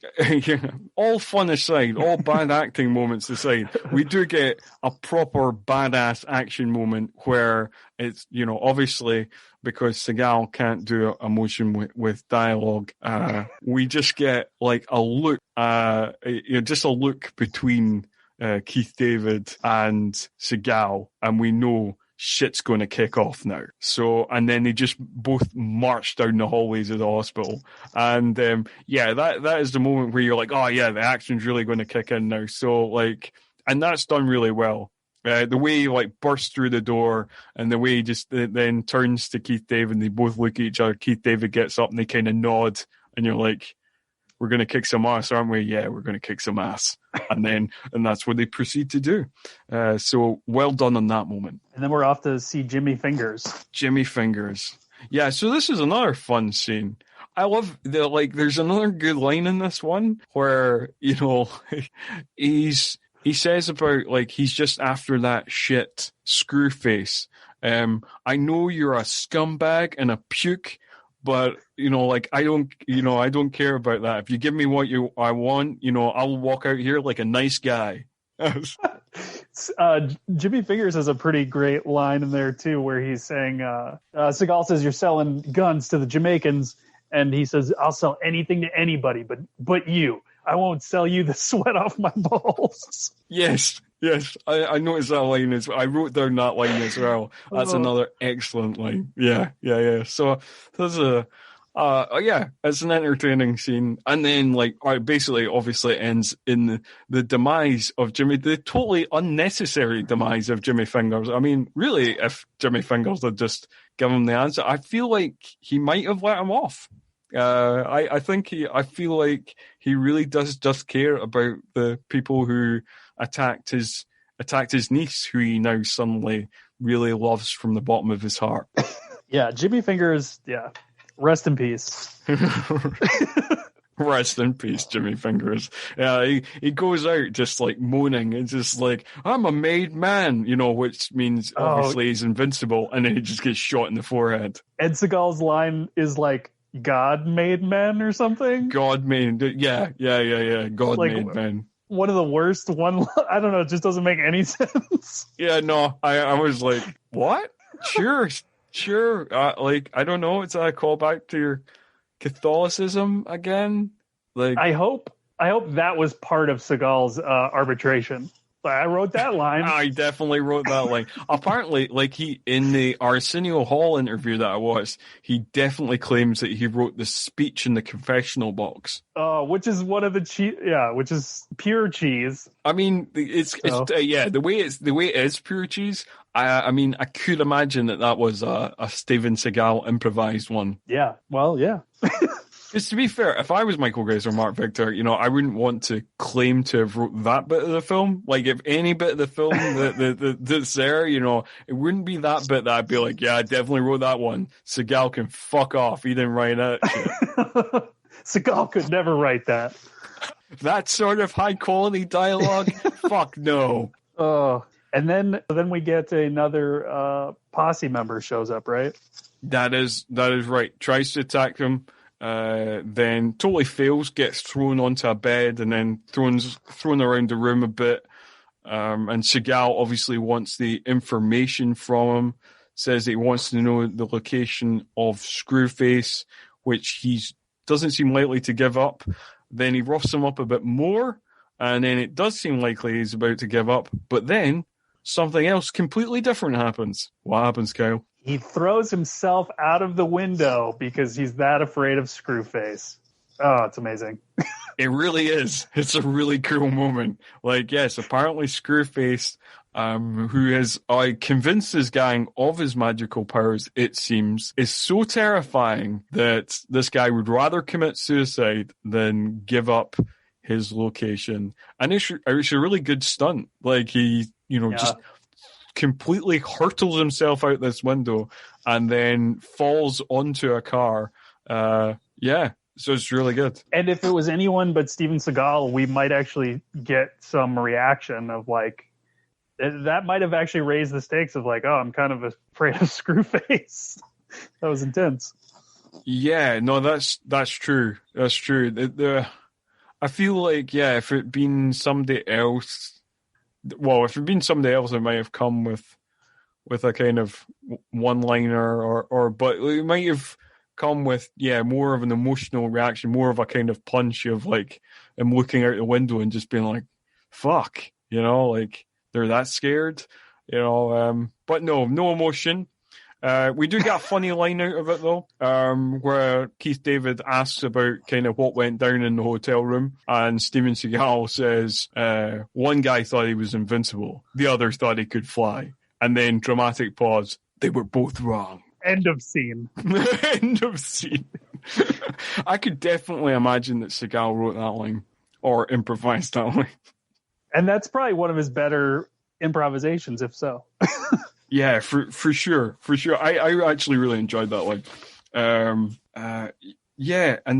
all fun aside, all bad acting moments aside, we do get a proper badass action moment where it's, obviously because Seagal can't do emotion with dialogue, we just get like a look, just a look between Keith David and Seagal, and we know shit's going to kick off now. So, and then they just both march down the hallways of the hospital. And that is the moment where you're like, oh yeah, the action's really going to kick in now. So like, and that's done really well. The way he like bursts through the door, and the way he just then turns to Keith David, and they both look at each other. Keith David gets up and they kind of nod, and you're like, we're going to kick some ass, aren't we? Yeah, we're going to kick some ass. And that's what they proceed to do. So well done on that moment. And then we're off to see Jimmy Fingers. Jimmy Fingers. Yeah, so this is another fun scene. I love there's another good line in this one where, he says about like, he's just after that shit screw face. I know you're a scumbag and a puke, but I don't care about that. If you give me what I want, I'll walk out here like a nice guy. Jimmy Fingers has a pretty great line in there too, where he's saying, Seagal says you're selling guns to the Jamaicans, and he says, I'll sell anything to anybody, but you. I won't sell you the sweat off my balls. Yes. I noticed that line as well. I wrote down that line as well. That's another excellent line. Yeah. So there's it's an entertaining scene. And then basically obviously ends in the demise of Jimmy, the totally unnecessary demise of Jimmy Fingers. I mean, really, if Jimmy Fingers had just given him the answer, I feel like he might have let him off. I feel like he really does just care about the people who attacked his niece, who he now suddenly really loves from the bottom of his heart. Yeah, Jimmy Fingers, yeah. Rest in peace. Rest in peace, Jimmy Fingers. Yeah, he goes out just like moaning. It's just like, I'm a made man, which means obviously he's invincible, and then he just gets shot in the forehead. Ed Seagal's line is like, God made men or something? God made, yeah. God made men. One of the worst I don't know, it just doesn't make any sense. Yeah, no, I was like, what? Sure. I don't know, it's a callback to your Catholicism again. I hope that was part of Seagal's arbitration. I wrote that line. I definitely wrote that line. Apparently, he in the Arsenio Hall interview that I watched, he definitely claims that he wrote the speech in the confessional box. Which is one of the cheese. Yeah, which is pure cheese. I mean, the way it is pure cheese. I mean, I could imagine that was a Steven Seagal improvised one. Yeah. Well, yeah. Because to be fair, if I was Michael Grace or Mark Victor, I wouldn't want to claim to have wrote that bit of the film. Like, if any bit of the film that's there, it wouldn't be that bit that I'd be like, yeah, I definitely wrote that one. Seagal can fuck off. He didn't write that shit. Seagal could never write that. That sort of high quality dialogue? Fuck no. And then we get another posse member shows up, right? That is right. Tries to attack him. Then totally fails, gets thrown onto a bed, and then thrown around the room a bit. And Seagal obviously wants the information from him. says that he wants to know the location of Screwface, which he doesn't seem likely to give up. Then he roughs him up a bit more, and then it does seem likely he's about to give up. But then something else completely different happens. What happens, Kyle? He throws himself out of the window because he's that afraid of Screwface. Oh, it's amazing. It really is. It's a really cool moment. Like, yes, apparently Screwface, who has convinced his gang of his magical powers, it seems, is so terrifying that this guy would rather commit suicide than give up his location. And it's a really good stunt. Like, he, just completely hurtles himself out this window and then falls onto a car. So it's really good. And if it was anyone but Steven Seagal, we might actually get some reaction of like, that might have actually raised the stakes of like, oh, I'm kind of afraid of Screwface. That was intense. Yeah, no, that's true. That's true. I feel like, if it'd been somebody else, it might have come with a kind of one-liner but it might have come with more of an emotional reaction, more of a kind of punch of like him looking out the window and just being like, fuck, like they're that scared, but no emotion. We do get a funny line out of it though, where Keith David asks about kind of what went down in the hotel room, and Steven Seagal says, one guy thought he was invincible, the other thought he could fly, and then dramatic pause, they were both wrong. End of scene. End of scene. I could definitely imagine that Seagal wrote that line or improvised that line. And that's probably one of his better improvisations, if so. Yeah, for sure. I actually really enjoyed that line. And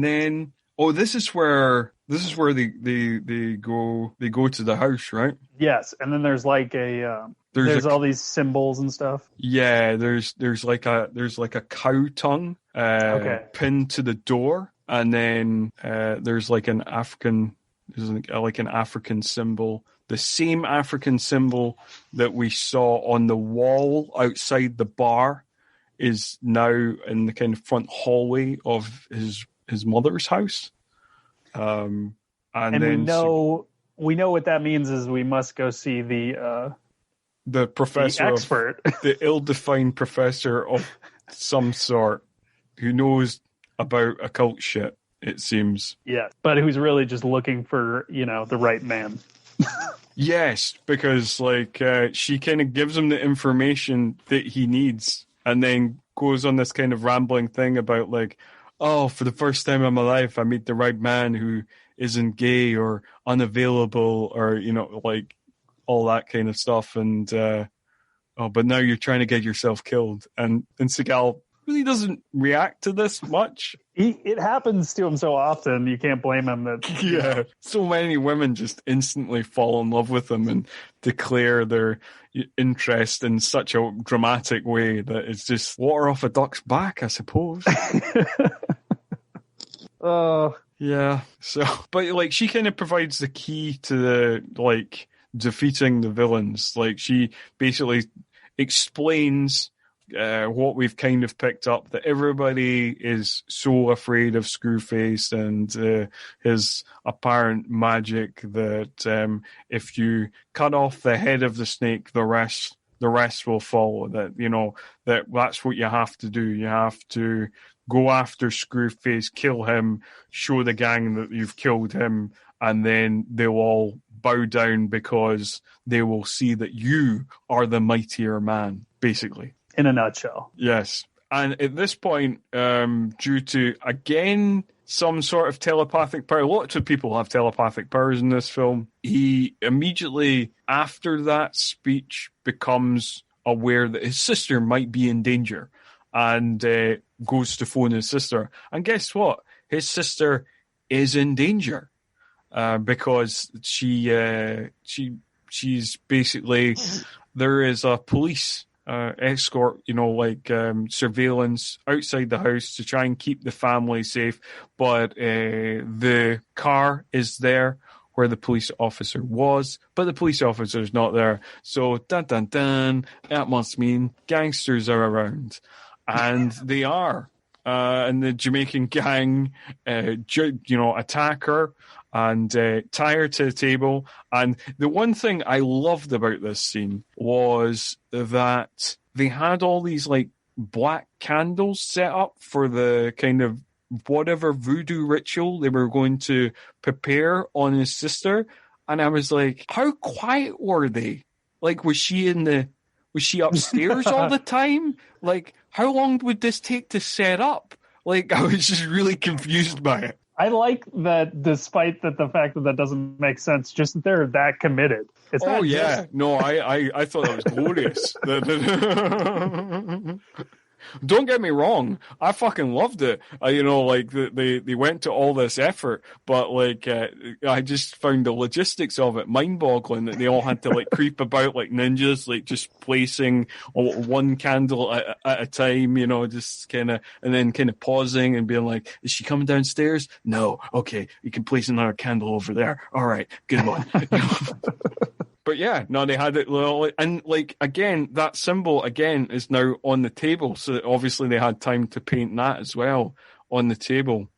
then this is where they go to the house, right? Yes, and then there's like there's all these symbols and stuff. Yeah, there's like a cow tongue pinned to the door, and then there's like an African symbol. The same African symbol that we saw on the wall outside the bar is now in the kind of front hallway of his mother's house. And then we know what that means is we must go see the professor, the expert, the ill-defined professor of some sort who knows about occult shit, it seems. Yeah, but who's really just looking for, the right man. Yes, because she kind of gives him the information that he needs and then goes on this kind of rambling thing about like, oh, for the first time in my life, I meet the right man who isn't gay or unavailable or, like all that kind of stuff. And, but now you're trying to get yourself killed. And Seagal really doesn't react to this much. It happens to him so often, you can't blame him. That so many women just instantly fall in love with him and declare their interest in such a dramatic way that it's just water off a duck's back, I suppose. Yeah. So, but she kind of provides the key to the defeating the villains. She basically explains what we've kind of picked up, that everybody is so afraid of Screwface and his apparent magic that if you cut off the head of the snake, the rest will follow. That's what you have to do. You have to go after Screwface, kill him, show the gang that you've killed him, and then they'll all bow down because they will see that you are the mightier man, basically. In a nutshell. Yes. And at this point, due to, again, some sort of telepathic power, lots of people have telepathic powers in this film, he immediately, after that speech, becomes aware that his sister might be in danger and goes to phone his sister. And guess what? His sister is in danger because she's basically, there is a police escort, surveillance outside the house to try and keep the family safe. But the car is there where the police officer was, but the police officer's not there. So, dun dun dun, that must mean gangsters are around. And they are. And the Jamaican gang, attack her and tie her to the table. And the one thing I loved about this scene was that they had all these like black candles set up for the kind of whatever voodoo ritual they were going to prepare on his sister. And I was like, how quiet were they? Like, was she upstairs all the time? Like, how long would this take to set up? Like, I was just really confused by it. I like that, despite the fact that doesn't make sense, just that they're that committed. It's oh, yeah. No, I thought that was glorious. Don't get me wrong, I fucking loved it. They went to all this effort, but like I just found the logistics of it mind-boggling. That they all had to like creep about like ninjas, like just placing one candle at a time, just kind of, and then kind of pausing and being like, "Is she coming downstairs? No, okay, you can place another candle over there. All right, good one." But yeah, no, they had it, and like again, that symbol again is now on the table. So obviously they had time to paint that as well on the table.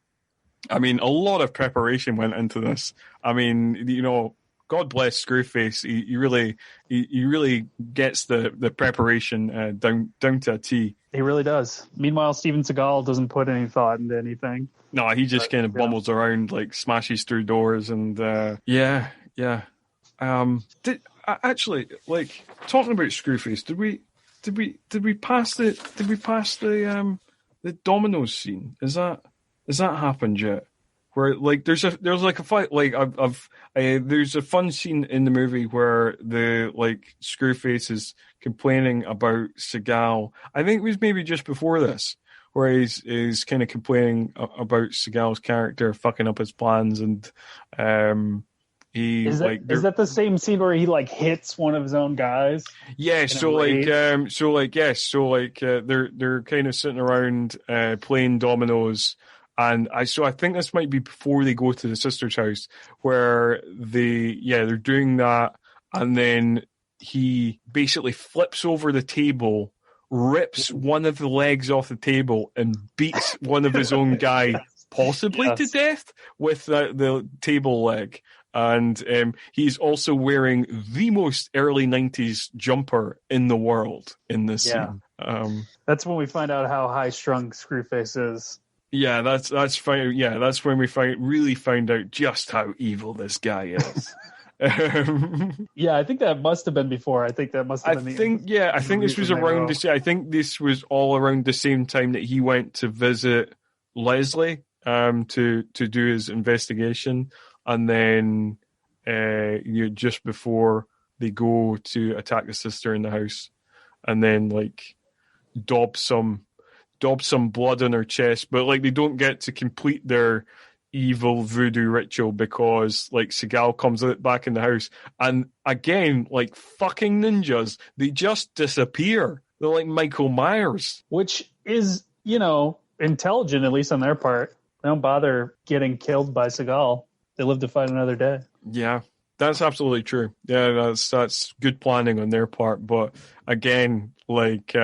I mean, a lot of preparation went into this. I mean, God bless Screwface. He really gets the preparation down to a T. He really does. Meanwhile, Steven Seagal doesn't put any thought into anything. No, he just kind of bumbles around, like smashes through doors, and yeah. Actually, like talking about Screwface, did we pass the dominoes scene? Has that happened yet? Where like there's like a fight, like there's a fun scene in the movie where the like Screwface is complaining about Seagal. I think it was maybe just before this, where he's kind of complaining about Seagal's character fucking up his plans, and is that the same scene where he like hits one of his own guys? Yeah, they're kind of sitting around playing dominoes, and I think this might be before they go to the sister's house, where they're doing that, and then he basically flips over the table, rips one of the legs off the table, and beats one of his own guy possibly to death with the table leg. And he's also wearing the most early 90s jumper in the world in this scene. That's when we find out how high-strung Screwface is. Yeah, that's fine. Yeah, that's when we really find out just how evil this guy is. Yeah, I think that must have been before. I think that must have been. I think this was around this. I think this was all around the same time that he went to visit Leslie to do his investigation. And then just before they go to attack the sister in the house, and then like daub some blood on her chest, but like they don't get to complete their evil voodoo ritual because like Seagal comes back in the house, and again, like fucking ninjas, they just disappear. They're like Michael Myers, which is intelligent, at least on their part. They don't bother getting killed by Seagal. They live to fight another day. Yeah, that's absolutely true. Yeah, that's good planning on their part. But again, like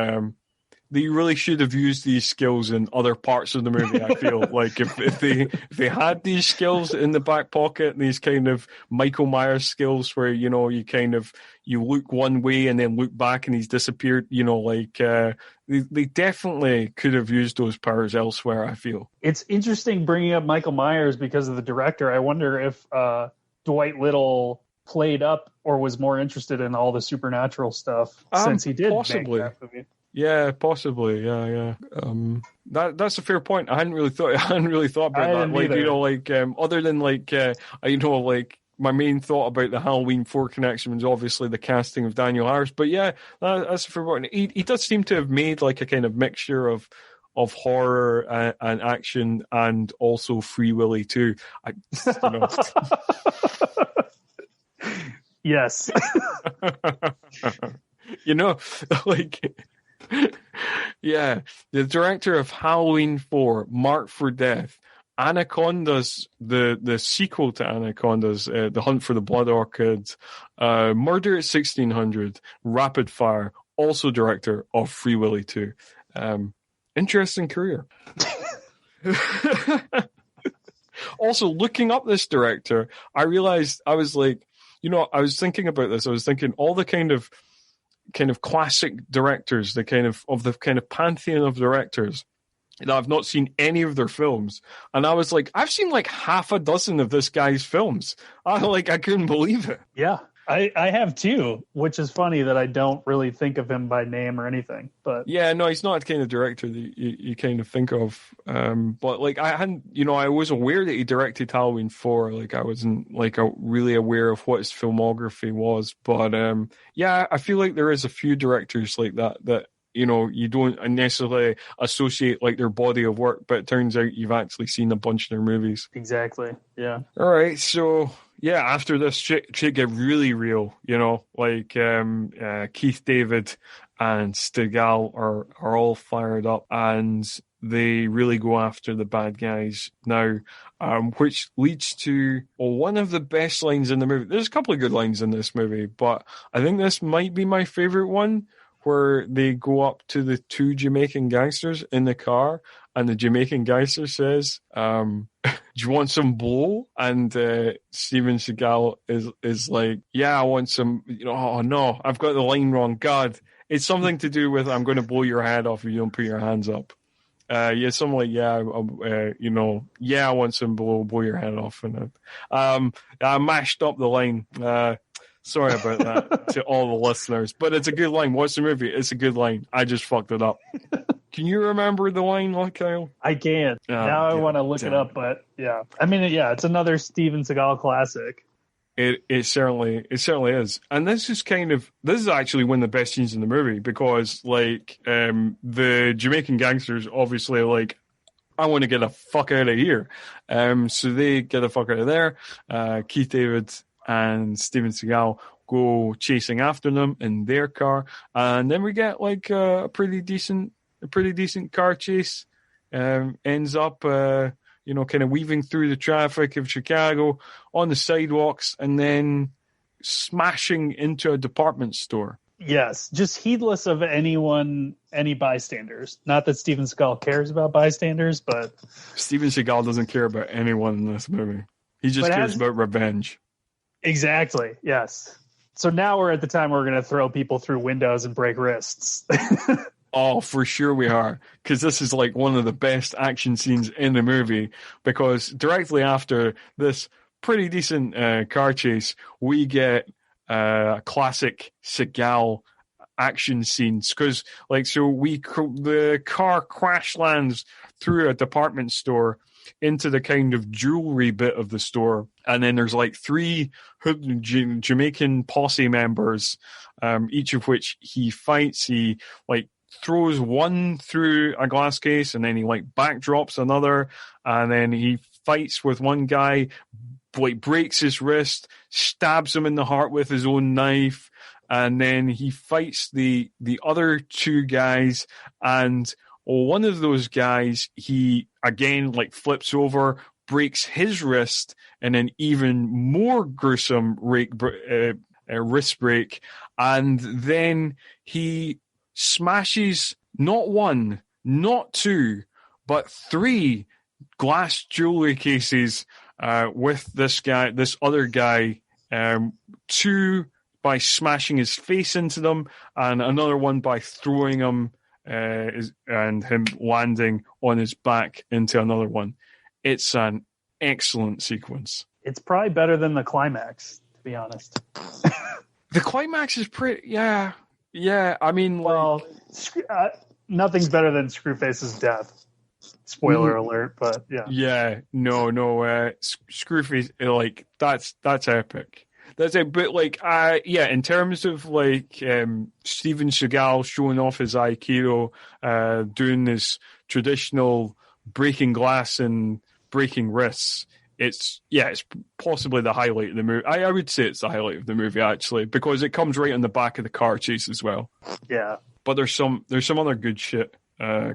they really should have used these skills in other parts of the movie. I feel like if they had these skills in the back pocket, these kind of Michael Myers skills where you look one way and then look back and he's disappeared. They definitely could have used those powers elsewhere, I feel. It's interesting bringing up Michael Myers because of the director. I wonder if Dwight Little played up or was more interested in all the supernatural stuff since he did possibly. Make that movie. Yeah, possibly. Yeah. That's a fair point. I hadn't really thought about that. Like, other than like, my main thought about the Halloween 4 connection was obviously the casting of Daniel Harris. But yeah, that's a fair point. He does seem to have made like a kind of mixture of horror and action and also Free Willy too. Yes. Yeah, the director of Halloween 4, Marked for Death, Anacondas, the sequel to Anacondas, The Hunt for the Blood Orchid, Murder at 1600, Rapid Fire, also director of Free Willy 2. Interesting career. Also, looking up this director, I realized I was like, I was thinking about this. I was thinking all the kind of classic directors, the kind of pantheon of directors. And I've not seen any of their films. And I was like, I've seen like half a dozen of this guy's films. I couldn't believe it. Yeah, I have too, which is funny that I don't really think of him by name or anything. But yeah, no, he's not the kind of director that you kind of think of. But like I hadn't, I was aware that he directed Halloween 4. Like I wasn't really aware of what his filmography was. But yeah, I feel like there is a few directors like that you don't necessarily associate like their body of work, but it turns out you've actually seen a bunch of their movies. Exactly. Yeah. All right. So yeah, after this shit get really real, like Keith David and Seagal are all fired up and they really go after the bad guys now, which leads to one of the best lines in the movie. There's a couple of good lines in this movie, but I think this might be my favorite one, where they go up to the two Jamaican gangsters in the car, and the Jamaican gangster says, do you want some blow? And Steven Seagal is like, yeah, I want some, oh no, I've got the line wrong. God, it's something to do with, I'm going to blow your head off if you don't put your hands up. Yeah, something like, yeah, I want some blow your head off. And I mashed up the line. Sorry about that to all the listeners, but it's a good line. Watch the movie. It's a good line. I just fucked it up. Can you remember the line, Kyle? I can't. Now I want to look it up, but yeah. I mean, yeah, it's another Steven Seagal classic. It certainly is. And this is actually one of the best scenes in the movie, because like the Jamaican gangsters obviously like, I want to get the fuck out of here. So they get the fuck out of there. Keith David and Steven Seagal go chasing after them in their car, and then we get like a pretty decent car chase. Ends up, kind of weaving through the traffic of Chicago on the sidewalks, and then smashing into a department store. Yes, just heedless of any bystanders. Not that Steven Seagal cares about bystanders, but Steven Seagal doesn't care about anyone in this movie. He just cares about revenge. Exactly. Yes. So now we're at the time where we're going to throw people through windows and break wrists. Oh, for sure we are. Because this is like one of the best action scenes in the movie. Because directly after this pretty decent car chase, we get a classic Seagal action scenes. Because the car crash lands through a department store into the kind of jewelry bit of the store, and then there's like three Jamaican Posse members, each of which he fights. He like throws one through a glass case, and then he like backdrops another, and then he fights with one guy, like breaks his wrist, stabs him in the heart with his own knife, and then he fights the other two guys, and one of those guys, he again like flips over, breaks his wrist, and an even more gruesome wrist break, and then he smashes not one, not two, but three glass jewelry cases with this other guy. Two by smashing his face into them, and another one by throwing him. And him landing on his back into another one. It's an excellent sequence. It's probably better than the climax, to be honest. The climax is pretty, yeah. I mean, well, nothing's better than Screwface's death. Spoiler alert, but yeah. Yeah, no, Screwface, like that's epic. That's it, but like, in terms of like Steven Seagal showing off his Aikido, doing this traditional breaking glass and breaking wrists, it's possibly the highlight of the movie. I would say it's the highlight of the movie actually, because it comes right on the back of the car chase as well. Yeah, but there's some other good shit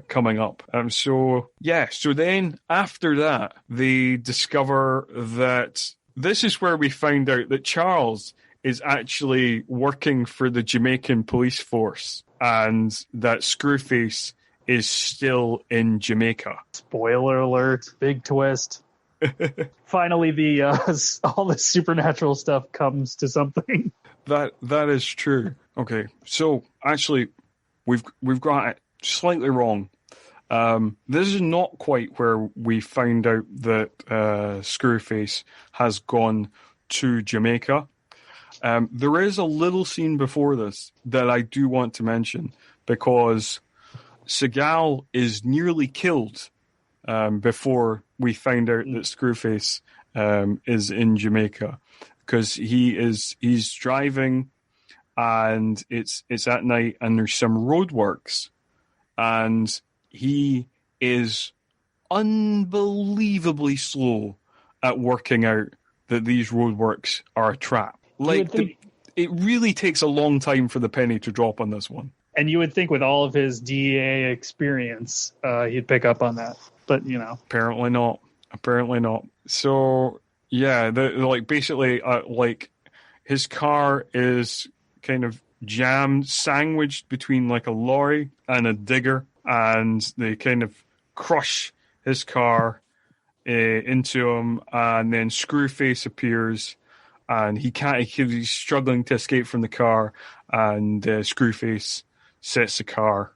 coming up. So then after that, they discover that this is where we find out that Charles is actually working for the Jamaican police force and that Screwface is still in Jamaica. Spoiler alert, big twist. Finally, all the supernatural stuff comes to something. That is true. Okay, so actually, we've got it slightly wrong. This is not quite where we find out that Screwface has gone to Jamaica. There is a little scene before this that I do want to mention because Seagal is nearly killed before we find out that Screwface is in Jamaica, because he's driving and it's at night and there's some roadworks and he is unbelievably slow at working out that these roadworks are a trap. It really takes a long time for the penny to drop on this one. And you would think with all of his DEA experience, he'd pick up on that. But, you know. Apparently not. So, yeah, basically, his car is kind of sandwiched between like a lorry and a digger, and they kind of crush his car into him, and then Screwface appears, and he's struggling to escape from the car, and Screwface sets the car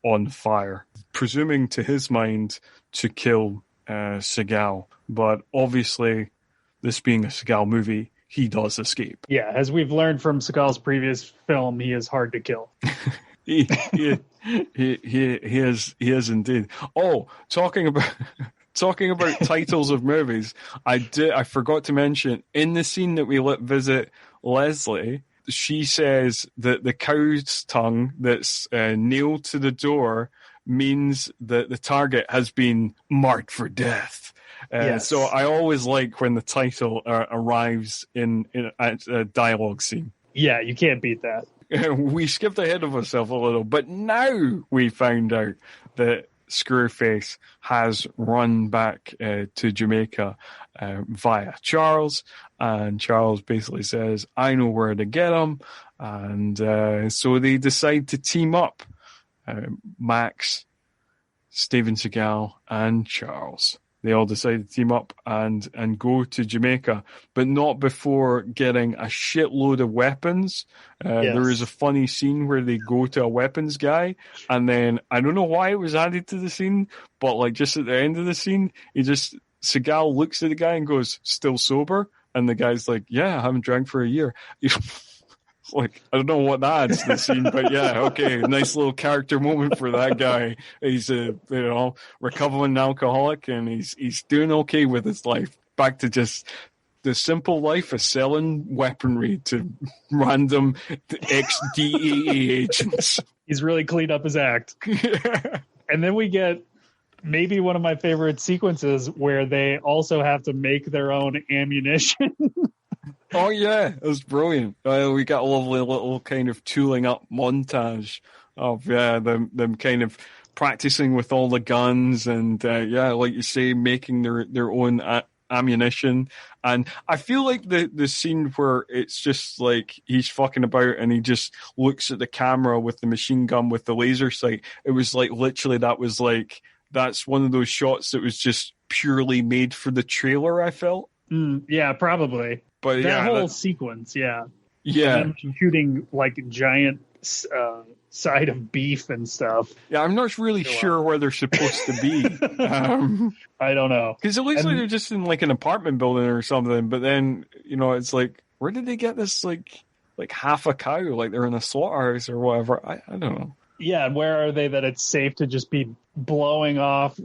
on fire, presuming to his mind to kill Seagal. But obviously, this being a Seagal movie, he does escape. Yeah, as we've learned from Seagal's previous film, he is hard to kill. he is indeed. Oh, talking about titles of movies, I forgot to mention in the scene that we visit Leslie, she says that the cow's tongue that's nailed to the door means that the target has been marked for death. Yes. So I always like when the title arrives in a dialogue scene. Yeah, you can't beat that. We skipped ahead of ourselves a little, but now we found out that Screwface has run back to Jamaica via Charles, and Charles basically says, I know where to get him, and so they decide to team up, Max, Steven Seagal, and Charles. They all decide to team up and go to Jamaica, but not before getting a shitload of weapons. Yes. There is a funny scene where they go to a weapons guy, and then I don't know why it was added to the scene, but like just at the end of the scene, Seagal looks at the guy and goes, "Still sober?" And the guy's like, "Yeah, I haven't drank for a year." Like, I don't know what that adds to the scene, but yeah, okay, nice little character moment for that guy. He's a recovering alcoholic, and he's doing okay with his life. Back to just the simple life of selling weaponry to random ex-DEA agents. He's really cleaned up his act. And then we get maybe one of my favorite sequences where they also have to make their own ammunition. Oh yeah, it was brilliant. We got a lovely little kind of tooling up montage of them kind of practicing with all the guns and like you say, making their own ammunition. And I feel like the scene where it's just like he's fucking about and he just looks at the camera with the machine gun with the laser sight. It was like literally that's one of those shots that was just purely made for the trailer. I felt. Yeah, probably. But that whole sequence, yeah. And shooting like giant side of beef and stuff. Yeah, I'm not really sure where they're supposed to be. I don't know. Because it looks like they're just in like an apartment building or something. But then, it's like, where did they get this like half a cow? Like they're in a slaughterhouse or whatever. I don't know. Yeah, and where are they that it's safe to just be blowing off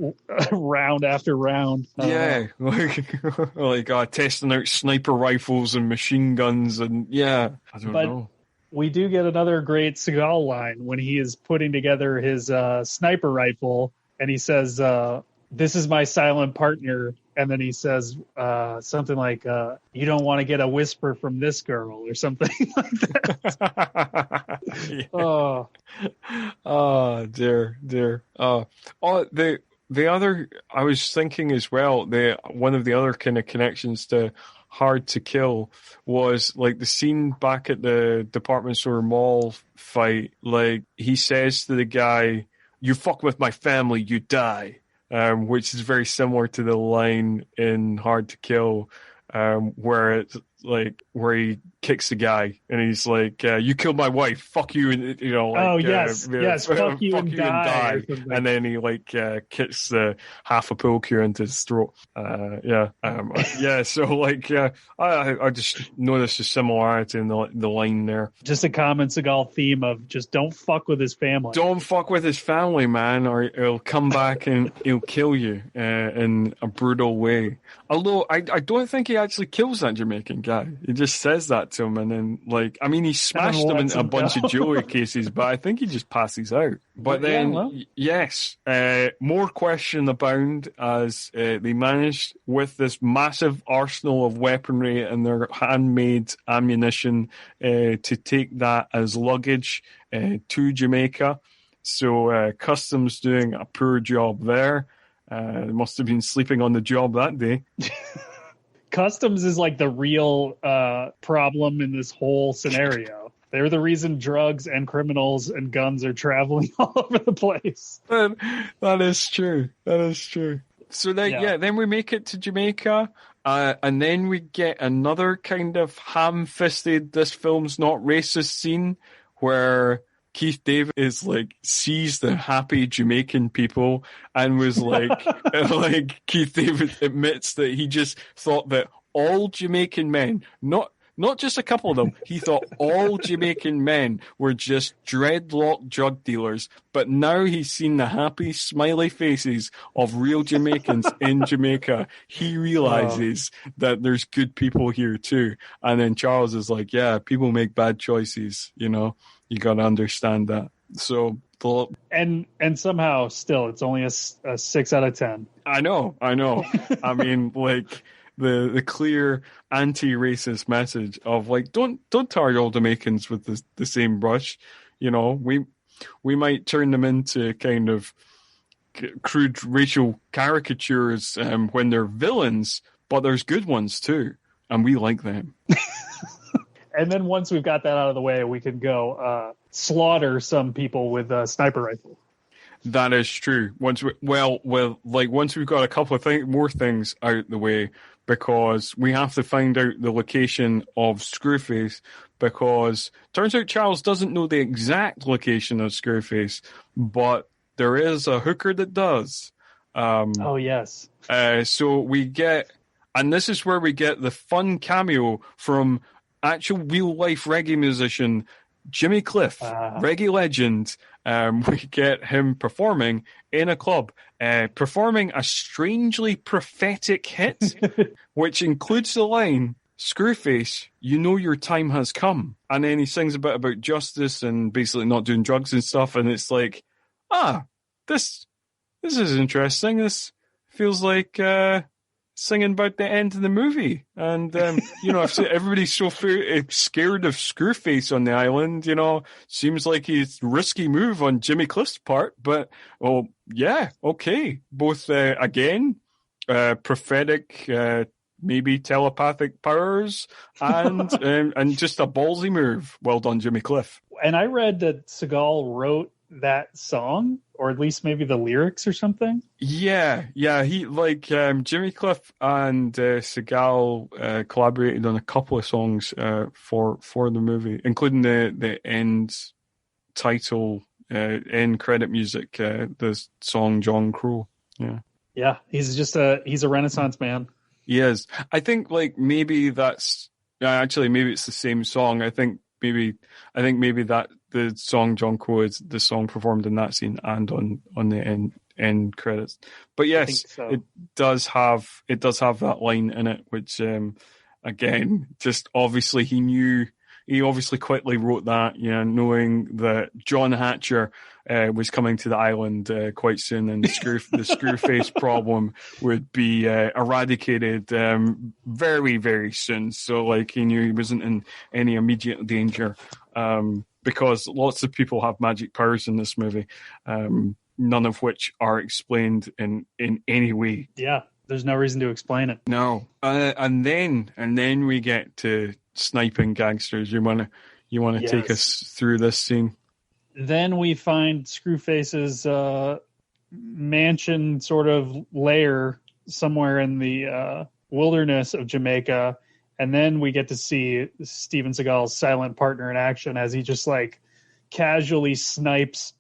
round after round? Yeah, like testing out sniper rifles and machine guns, and I don't know. We do get another great Seagal line when he is putting together his sniper rifle, and he says, "This is my silent partner," and then he says something like, "You don't want to get a whisper from this girl," or something like that. Yeah. Oh dear. The other, I was thinking as well, one of the other kind of connections to Hard to Kill was like the scene back at the department store mall fight. Like he says to the guy, "You fuck with my family, you die," which is very similar to the line in Hard to Kill, where it's like where he kicks the guy and he's like, "You killed my wife, fuck you," and oh yes, fuck you and die. And then he like kicks half a pool cue into his throat. So like I just noticed a similarity in the line there. Just a common Seagal theme of just don't fuck with his family. Don't fuck with his family, man, or he'll come back and he'll kill you in a brutal way. Although I don't think he actually kills that Jamaican guy. He just says that to him, and then like, I mean, he smashed him into a bunch of jewelry cases, but I think he just passes out. But then, yes, more question abound as they managed with this massive arsenal of weaponry and their handmade ammunition to take that as luggage to Jamaica. So customs doing a poor job there. They must have been sleeping on the job that day. Customs is like the real problem in this whole scenario. They're the reason drugs and criminals and guns are traveling all over the place. That is true. So then we make it to Jamaica, and then we get another kind of ham-fisted, this film's not racist scene where Keith David is like sees the happy Jamaican people and was like, like Keith David admits that he just thought that all Jamaican men, not just a couple of them, he thought all Jamaican men were just dreadlock drug dealers. But now he's seen the happy, smiley faces of real Jamaicans in Jamaica. He realizes that there's good people here too. And then Charles is like, yeah, people make bad choices, You got to understand that. So and somehow still it's only a 6 out of 10. I know. I mean, like the clear anti-racist message of like don't target all Jamaicans with the same brush. We might turn them into kind of crude racial caricatures when they're villains, but there's good ones too, and we like them. And then once we've got that out of the way, we can go slaughter some people with a sniper rifle. That is true. Once we've got a couple of more things out the way, because we have to find out the location of Screwface, because turns out Charles doesn't know the exact location of Screwface, but there is a hooker that does. Oh yes. So we get, and this is where we get the fun cameo from actual real life reggae musician Jimmy Cliff, reggae legend. We get him performing in a club, performing a strangely prophetic hit, which includes the line, "Screwface, you know your time has come." And then he sings a bit about justice and basically not doing drugs and stuff. And it's like, this is interesting. This feels like singing about the end of the movie. And, I've seen everybody's so scared of Screwface on the island, seems like it's a risky move on Jimmy Cliff's part, but, yeah, okay. Both, again, prophetic, maybe telepathic powers and just a ballsy move. Well done, Jimmy Cliff. And I read that Seagal wrote that song, or at least maybe the lyrics or something. Yeah. He Jimmy Cliff and Seagal collaborated on a couple of songs for the movie, including the end title, end credit music, the song John Crow. Yeah. He's a Renaissance man. He is. I think maybe that's maybe it's the same song. I think maybe that the song John Crow is the song performed in that scene and on the end credits. But yes, so. it does have that line in it, which again, just obviously he knew he obviously quickly wrote that, knowing that John Hatcher was coming to the island quite soon, and the Screwface problem would be eradicated very, very soon. So, like, he knew he wasn't in any immediate danger, because lots of people have magic powers in this movie, none of which are explained in any way. Yeah, there's no reason to explain it. No, and then we get to sniping gangsters. You wanna Yes. take us through this scene? Then we find Screwface's mansion sort of lair somewhere in the wilderness of Jamaica. And then we get to see Steven Seagal's silent partner in action as he just like casually snipes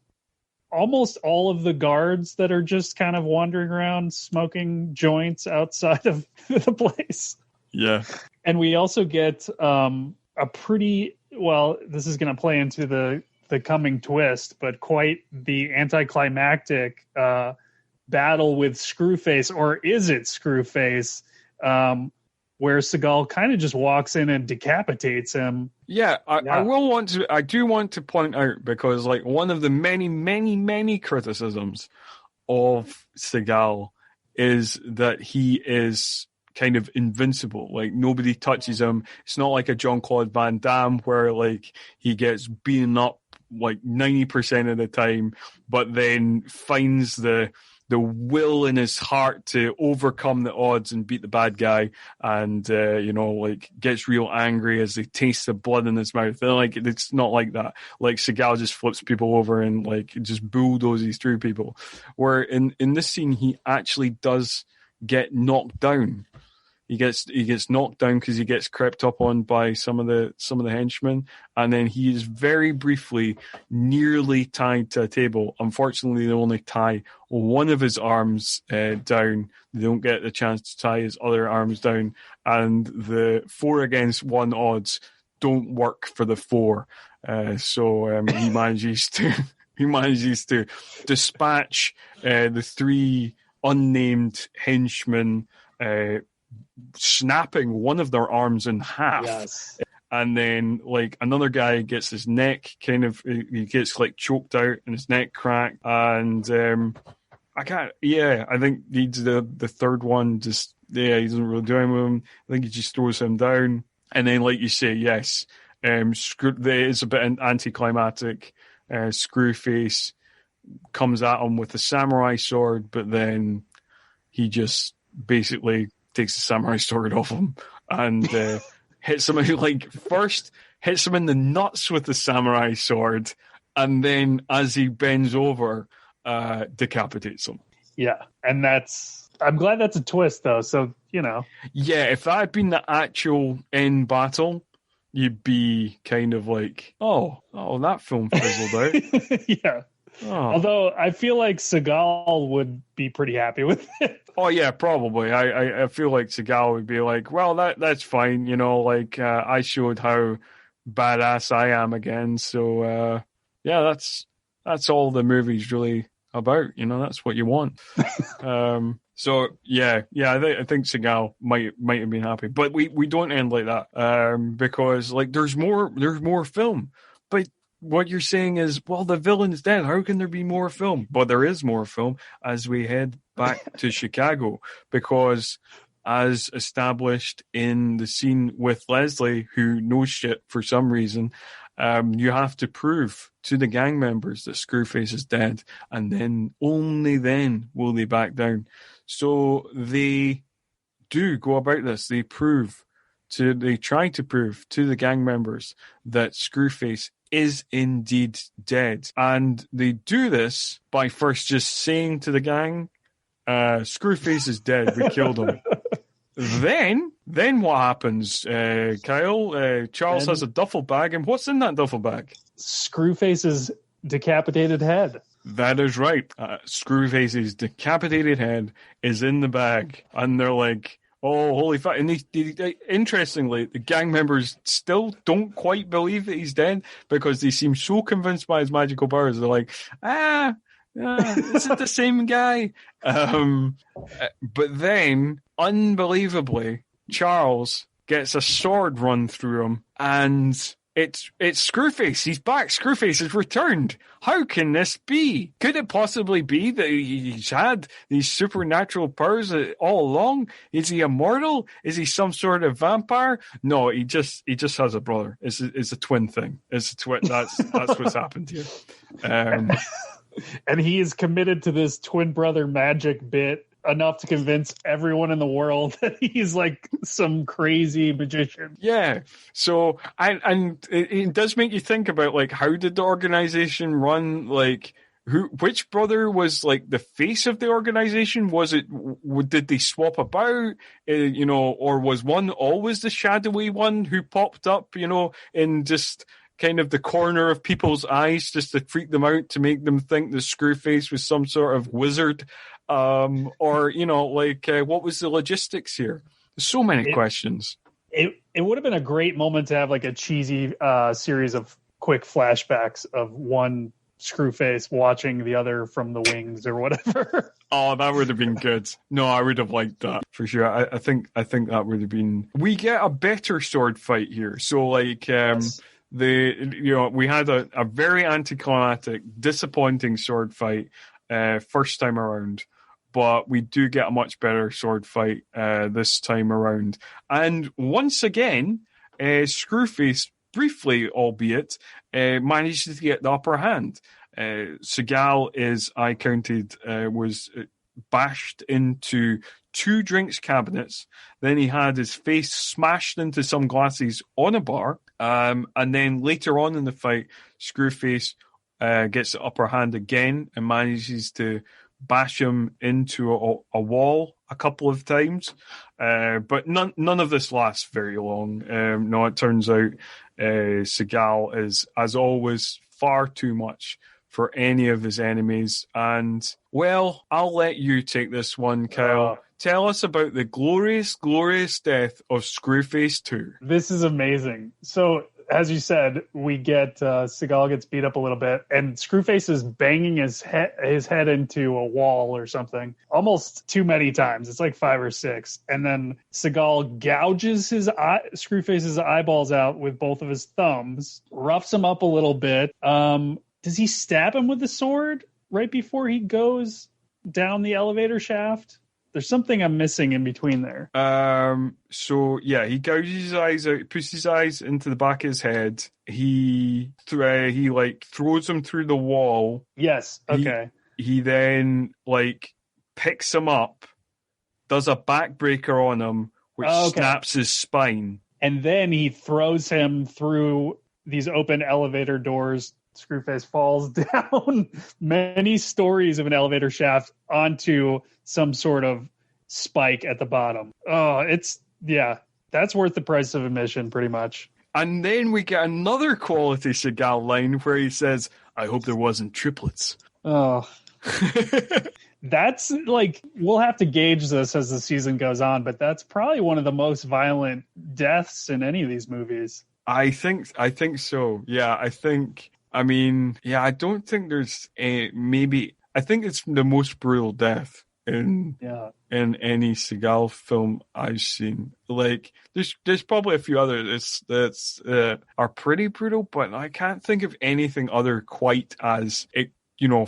almost all of the guards that are just kind of wandering around smoking joints outside of the place. Yeah. And we also get a pretty, well, this is going to play into the coming twist, but quite the anticlimactic battle with Screwface, or is it Screwface, where Seagal kind of just walks in and decapitates him. Yeah, I do want to point out, because like one of the many, many, many criticisms of Seagal is that he is kind of invincible. Like, nobody touches him. It's not like a Jean-Claude Van Damme where like he gets beaten up like 90% of the time, but then finds the will in his heart to overcome the odds and beat the bad guy, and like gets real angry as he tastes the blood in his mouth. And like, it's not like that. Like, Seagal just flips people over and like just bulldozes through people. Where in this scene, he actually does get knocked down. He gets knocked down because he gets crept up on by some of the henchmen, and then he is very briefly nearly tied to a table. Unfortunately, they only tie one of his arms down. They don't get the chance to tie his other arms down, and the 4 against 1 odds don't work for the 4. So he manages to dispatch the 3 unnamed henchmen, snapping one of their arms in half. Yes. And then like another guy gets his neck he gets like choked out and his neck cracked, and I think he's the third one, just he doesn't really do anything with him. I think he just throws him down, and then like you say, yes, it's a bit anticlimactic. Screwface comes at him with a samurai sword, but then he just basically takes the samurai sword off him and hits him hits him in the nuts with the samurai sword, and then as he bends over, decapitates him. Yeah, and I'm glad that's a twist though. So yeah, if that had been the actual end battle, you'd be kind of like, oh, that film fizzled out. Yeah. Oh. Although I feel like Seagal would be pretty happy with it. Oh yeah, probably. I feel like Seagal would be like, well, that's fine. I showed how badass I am again. So yeah, that's all the movie's really about. That's what you want. So yeah, I think Seagal might have been happy, but we don't end like that, because like there's more film, but. What you're saying is, well, the villain's dead. How can there be more film? But there is more film as we head back to Chicago, because as established in the scene with Leslie, who knows shit for some reason, you have to prove to the gang members that Screwface is dead, and then only then will they back down. So they do go about this. They try to prove to the gang members that Screwface is indeed dead. And they do this by first just saying to the gang, Screwface is dead, we killed him. Then what happens, Kyle? Charles has a duffel bag, and what's in that duffel bag? Screwface's decapitated head. That is right. Screwface's decapitated head is in the bag, and they're like, oh, holy fuck. And interestingly, the gang members still don't quite believe that he's dead, because they seem so convinced by his magical powers. They're like, is it the same guy? But then, unbelievably, Charles gets a sword run through him, and it's Screwface. He's back. Screwface has returned. How can this be? Could it possibly be that he's had these supernatural powers all along? Is he immortal? Is he some sort of vampire? No, he just has a brother. It's a twin thing. It's a twin. That's what's happened here. And he is committed to this twin brother magic bit enough to convince everyone in the world that he's like some crazy magician. Yeah. So, and it does make you think about, like, how did the organization run? Like, which brother was like the face of the organization? Did they swap about, or was one always the shadowy one who popped up, in just kind of the corner of people's eyes just to freak them out, to make them think the Screwface was some sort of wizard? What was the logistics here? There's so many questions. It would have been a great moment to have like a cheesy series of quick flashbacks of one Screwface watching the other from the wings or whatever. Oh, that would have been good. No, I would have liked that for sure. I think that would have been. We get a better sword fight here. So like, yes. We had a very anticlimactic, disappointing sword fight first time around. But we do get a much better sword fight this time around. And once again, Screwface, briefly albeit, manages to get the upper hand. Seagal I counted, was bashed into 2 drinks cabinets. Then he had his face smashed into some glasses on a bar. And then later on in the fight, Screwface gets the upper hand again and manages to bash him into a wall a couple of times, but none of this lasts very long. No, it turns out Seagal is, as always, far too much for any of his enemies. And, well, I'll let you take this one, Kyle. Tell us about the glorious, glorious death of Screwface 2. This is amazing. So, as you said, we get Seagal gets beat up a little bit, and Screwface is banging his head into a wall or something almost too many times. It's like 5 or 6, and then Seagal gouges Screwface's eyeballs out with both of his thumbs, roughs him up a little bit. Does he stab him with the sword right before he goes down the elevator shaft? There's something I'm missing in between there. So yeah, he gouges his eyes out, puts his eyes into the back of his head. He throws him through the wall. Yes. Okay. He then picks him up, does a backbreaker on him, which snaps his spine. And then he throws him through these open elevator doors. Screwface falls down many stories of an elevator shaft onto some sort of spike at the bottom. Oh, that's worth the price of admission, pretty much. And then we get another quality Seagal line where he says, "I hope there wasn't triplets." Oh. That's we'll have to gauge this as the season goes on, but that's probably one of the most violent deaths in any of these movies. I think so. Yeah, I don't think there's I think it's the most brutal death in any Seagal film I've seen. There's probably a few others that are pretty brutal, but I can't think of anything other quite as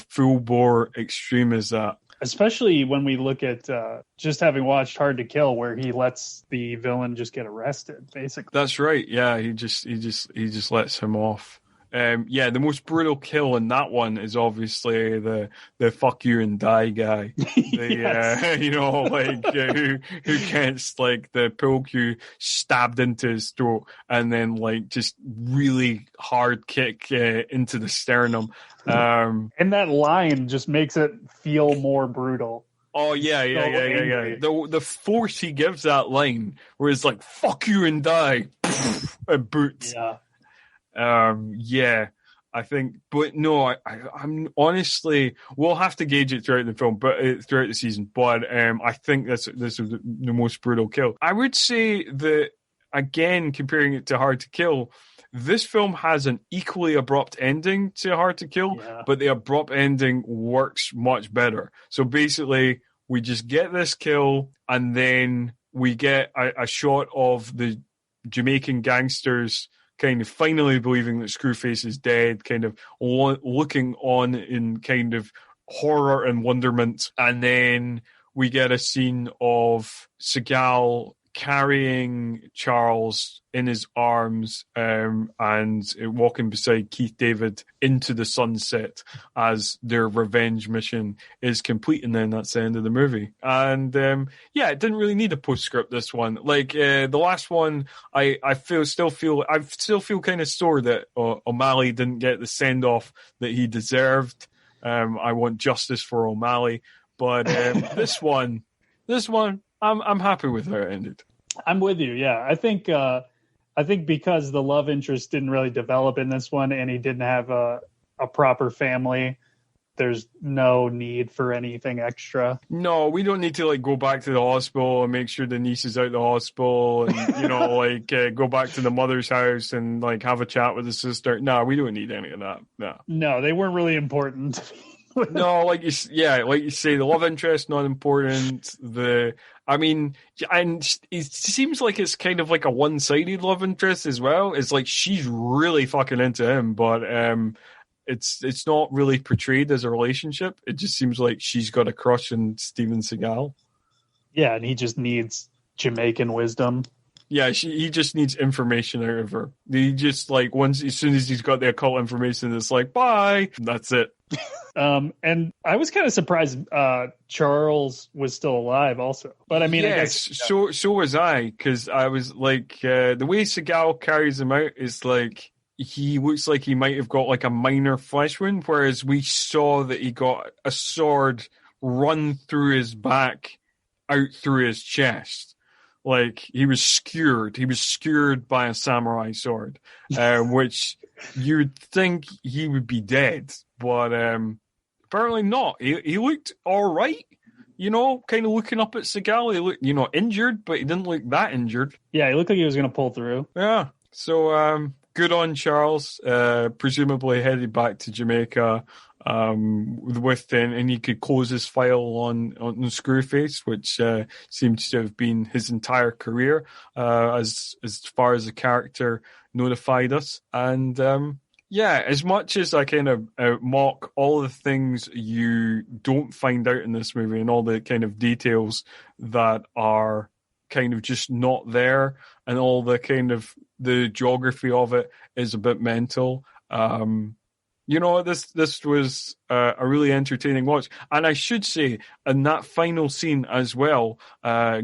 full bore extreme as that. Especially when we look at just having watched Hard to Kill, where he lets the villain just get arrested, basically. That's right. Yeah, he just lets him off. The most brutal kill in that one is obviously the fuck you and die guy. Yes. Who gets the pool cue stabbed into his throat and then just really hard kick into the sternum. And that line just makes it feel more brutal. Oh yeah. The force he gives that line, where it's like "fuck you and die," and boots. Yeah. I think, but no, I'm honestly, we'll have to gauge it throughout the film, but throughout the season. But I think this is the most brutal kill. I would say that, again, comparing it to Hard to Kill, this film has an equally abrupt ending to Hard to Kill, but the abrupt ending works much better. So basically, we just get this kill, and then we get a shot of the Jamaican gangsters kind of finally believing that Screwface is dead, kind of looking on in kind of horror and wonderment. And then we get a scene of Seagal carrying Charles in his arms and walking beside Keith David into the sunset as their revenge mission is complete, and then that's the end of the movie. And it didn't really need a postscript, this one. Like the last one, I still feel kind of sore that O'Malley didn't get the send off that he deserved. I want justice for O'Malley, but this one, I'm happy with how it ended. I'm with you. Yeah, I think because the love interest didn't really develop in this one, and he didn't have a proper family, there's no need for anything extra. No, we don't need to like go back to the hospital and make sure the niece is out of the hospital, and go back to the mother's house and like have a chat with the sister. No, we don't need any of that. No, they weren't really important. No, like you say, the love interest not important. And it seems like it's kind of like a one-sided love interest as well. It's like she's really fucking into him, but it's not really portrayed as a relationship. It just seems like she's got a crush on Steven Seagal. Yeah, and he just needs Jamaican wisdom. Yeah, he just needs information out of her. He just like as soon as he's got the occult information, it's like bye. That's it. And I was kind of surprised Charles was still alive also. But I mean, yes, I guess, so was I, because I was like, the way Seagal carries him out is like, he looks like he might have got like a minor flesh wound, whereas we saw that he got a sword run through his back, out through his chest. Like, he was skewered. He was skewered by a samurai sword, which you'd think he would be dead, but apparently not. He looked all right, kind of looking up at Seagal. He looked, injured, but he didn't look that injured. Yeah, he looked like he was going to pull through. Yeah, so good on Charles, presumably headed back to Jamaica and he could close his file on Screwface, which seems to have been his entire career, as far as the character notified us. And as much as I kind of mock all the things you don't find out in this movie and all the kind of details that are kind of just not there, and all the kind of the geography of it is a bit mental. This was a really entertaining watch. And I should say, in that final scene as well,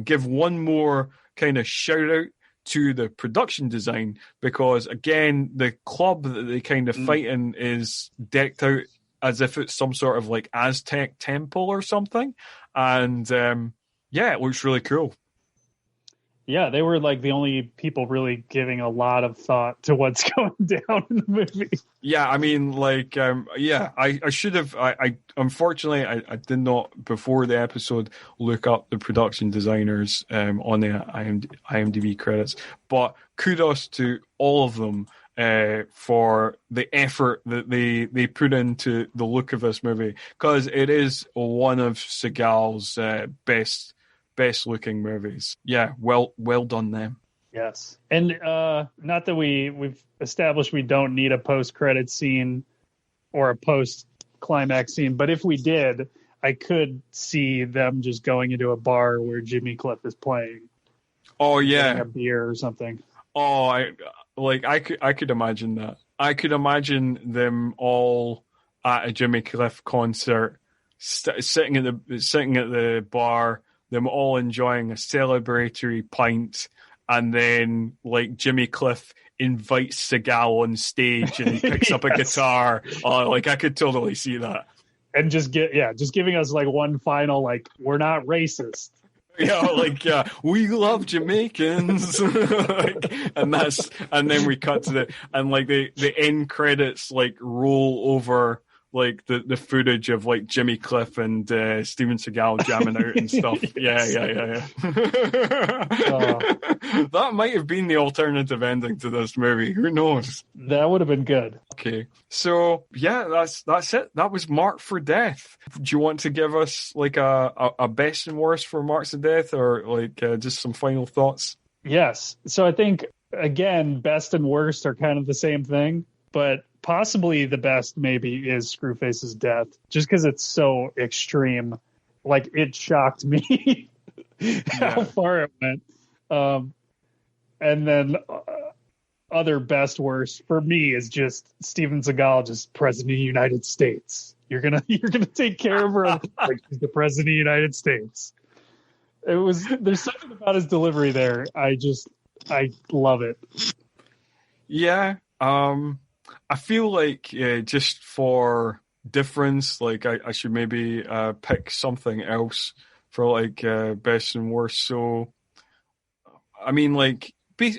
give one more kind of shout out to the production design, because again, the club that they kind of fight in is decked out as if it's some sort of like Aztec temple or something. And it looks really cool. Yeah, they were like the only people really giving a lot of thought to what's going down in the movie. Yeah, I mean, like, I should have. Unfortunately, I did not before the episode look up the production designers on the IMDb credits. But kudos to all of them for the effort that they put into the look of this movie, because it is one of Seagal's best looking movies. Yeah, well done them. Yes. And not that we've established we don't need a post-credit scene or a post-climax scene, but if we did, I could see them just going into a bar where Jimmy Cliff is playing. Oh yeah, getting a beer or something. Oh, I could imagine that. I could imagine them all at a Jimmy Cliff concert, sitting at the bar, them all enjoying a celebratory pint, and then like Jimmy Cliff invites Seagal on stage and he picks up a guitar. I could totally see that. And just giving us like one final, like, we're not racist. We love Jamaicans. and then we cut to the end credits like roll over like the footage of like Jimmy Cliff and Steven Seagal jamming out and stuff. Yeah. That might have been the alternative ending to this movie. Who knows? That would have been good. Okay. So yeah, that's it. That was Marked for Death. Do you want to give us like a best and worst for Marked for Death, or like just some final thoughts? Yes. So I think again, best and worst are kind of the same thing, but possibly the best maybe is Screwface's death, just because it's so extreme. Like, it shocked me how far it went. And then other best worst for me is just Steven Seagal, just president of the United States. You're gonna take care of her like she's the president of the United States. There's something about his delivery there. I love it. Yeah. I feel like just for difference, like I should maybe pick something else for like best and worst. So, I mean, like,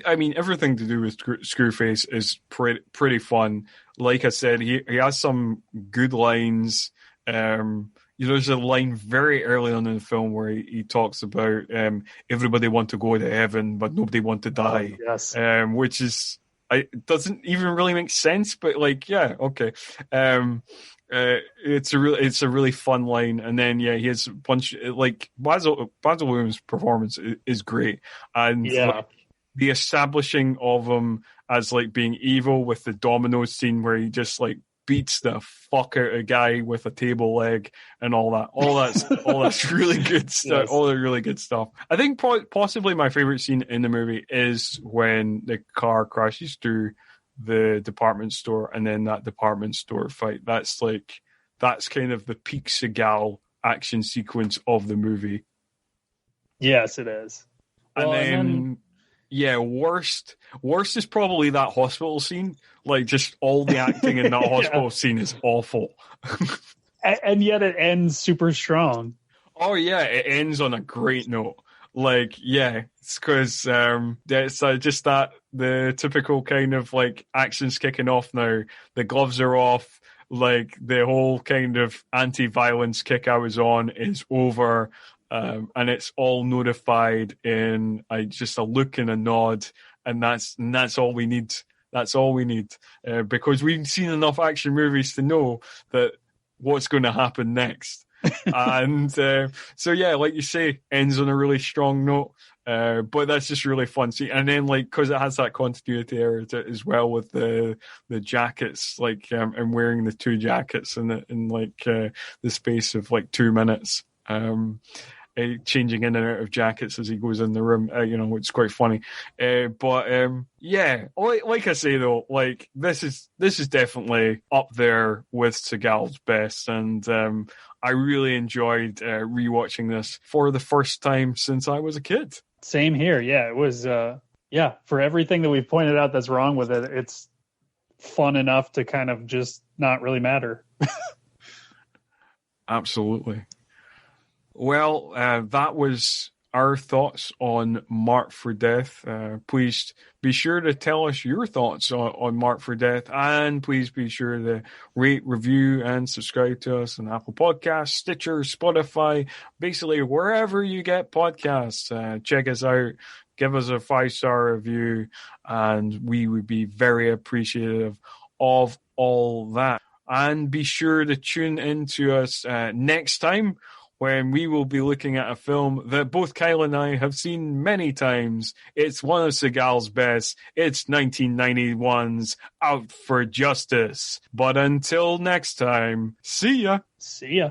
everything to do with Screwface is pretty fun. Like I said, he has some good lines. There's a line very early on in the film where he talks about everybody want to go to heaven, but nobody want to die. Oh, yes. Which is, it doesn't even really make sense, but like, yeah, okay. It's a really fun line, and then he has a bunch, like Basil Williams' performance is great, and like, the establishing of him as like being evil with the dominoes scene where he just like beats the fuck out a guy with a table leg and all that's really good stuff. Yes. All the really good stuff. I think possibly my favorite scene in the movie is when the car crashes through the department store, and then that department store fight. That's kind of the peak Seagal action sequence of the movie. Yes, it is. And then worst is probably that hospital scene. Like, just all the acting in that hospital scene is awful. And yet it ends super strong. Oh yeah, it ends on a great note. Like, it's because it's just that the typical kind of like action's kicking off now. The gloves are off. Like, the whole kind of anti-violence kick I was on is over. And it's all notified in just a look and a nod, and that's all we need. That's all we need, because we've seen enough action movies to know that what's going to happen next. And so like you say, ends on a really strong note. But that's just really fun. See, and then like, because it has that continuity error as well with the jackets, like and wearing the two jackets in like the space of like 2 minutes. Changing in and out of jackets as he goes in the room, it's quite funny. But like I say though, like this is definitely up there with Seagal's best, and I really enjoyed rewatching this for the first time since I was a kid. Same here. Yeah, it was. For everything that we've pointed out that's wrong with it, it's fun enough to kind of just not really matter. Absolutely. Well, that was our thoughts on Marked for Death. Please be sure to tell us your thoughts on Marked for Death, and please be sure to rate, review, and subscribe to us on Apple Podcasts, Stitcher, Spotify, basically wherever you get podcasts. Check us out, give us a 5-star review, and we would be very appreciative of all that. And be sure to tune in to us next time, when we will be looking at a film that both Kyle and I have seen many times. It's one of Seagal's best. It's 1991's Out for Justice. But until next time, see ya. See ya.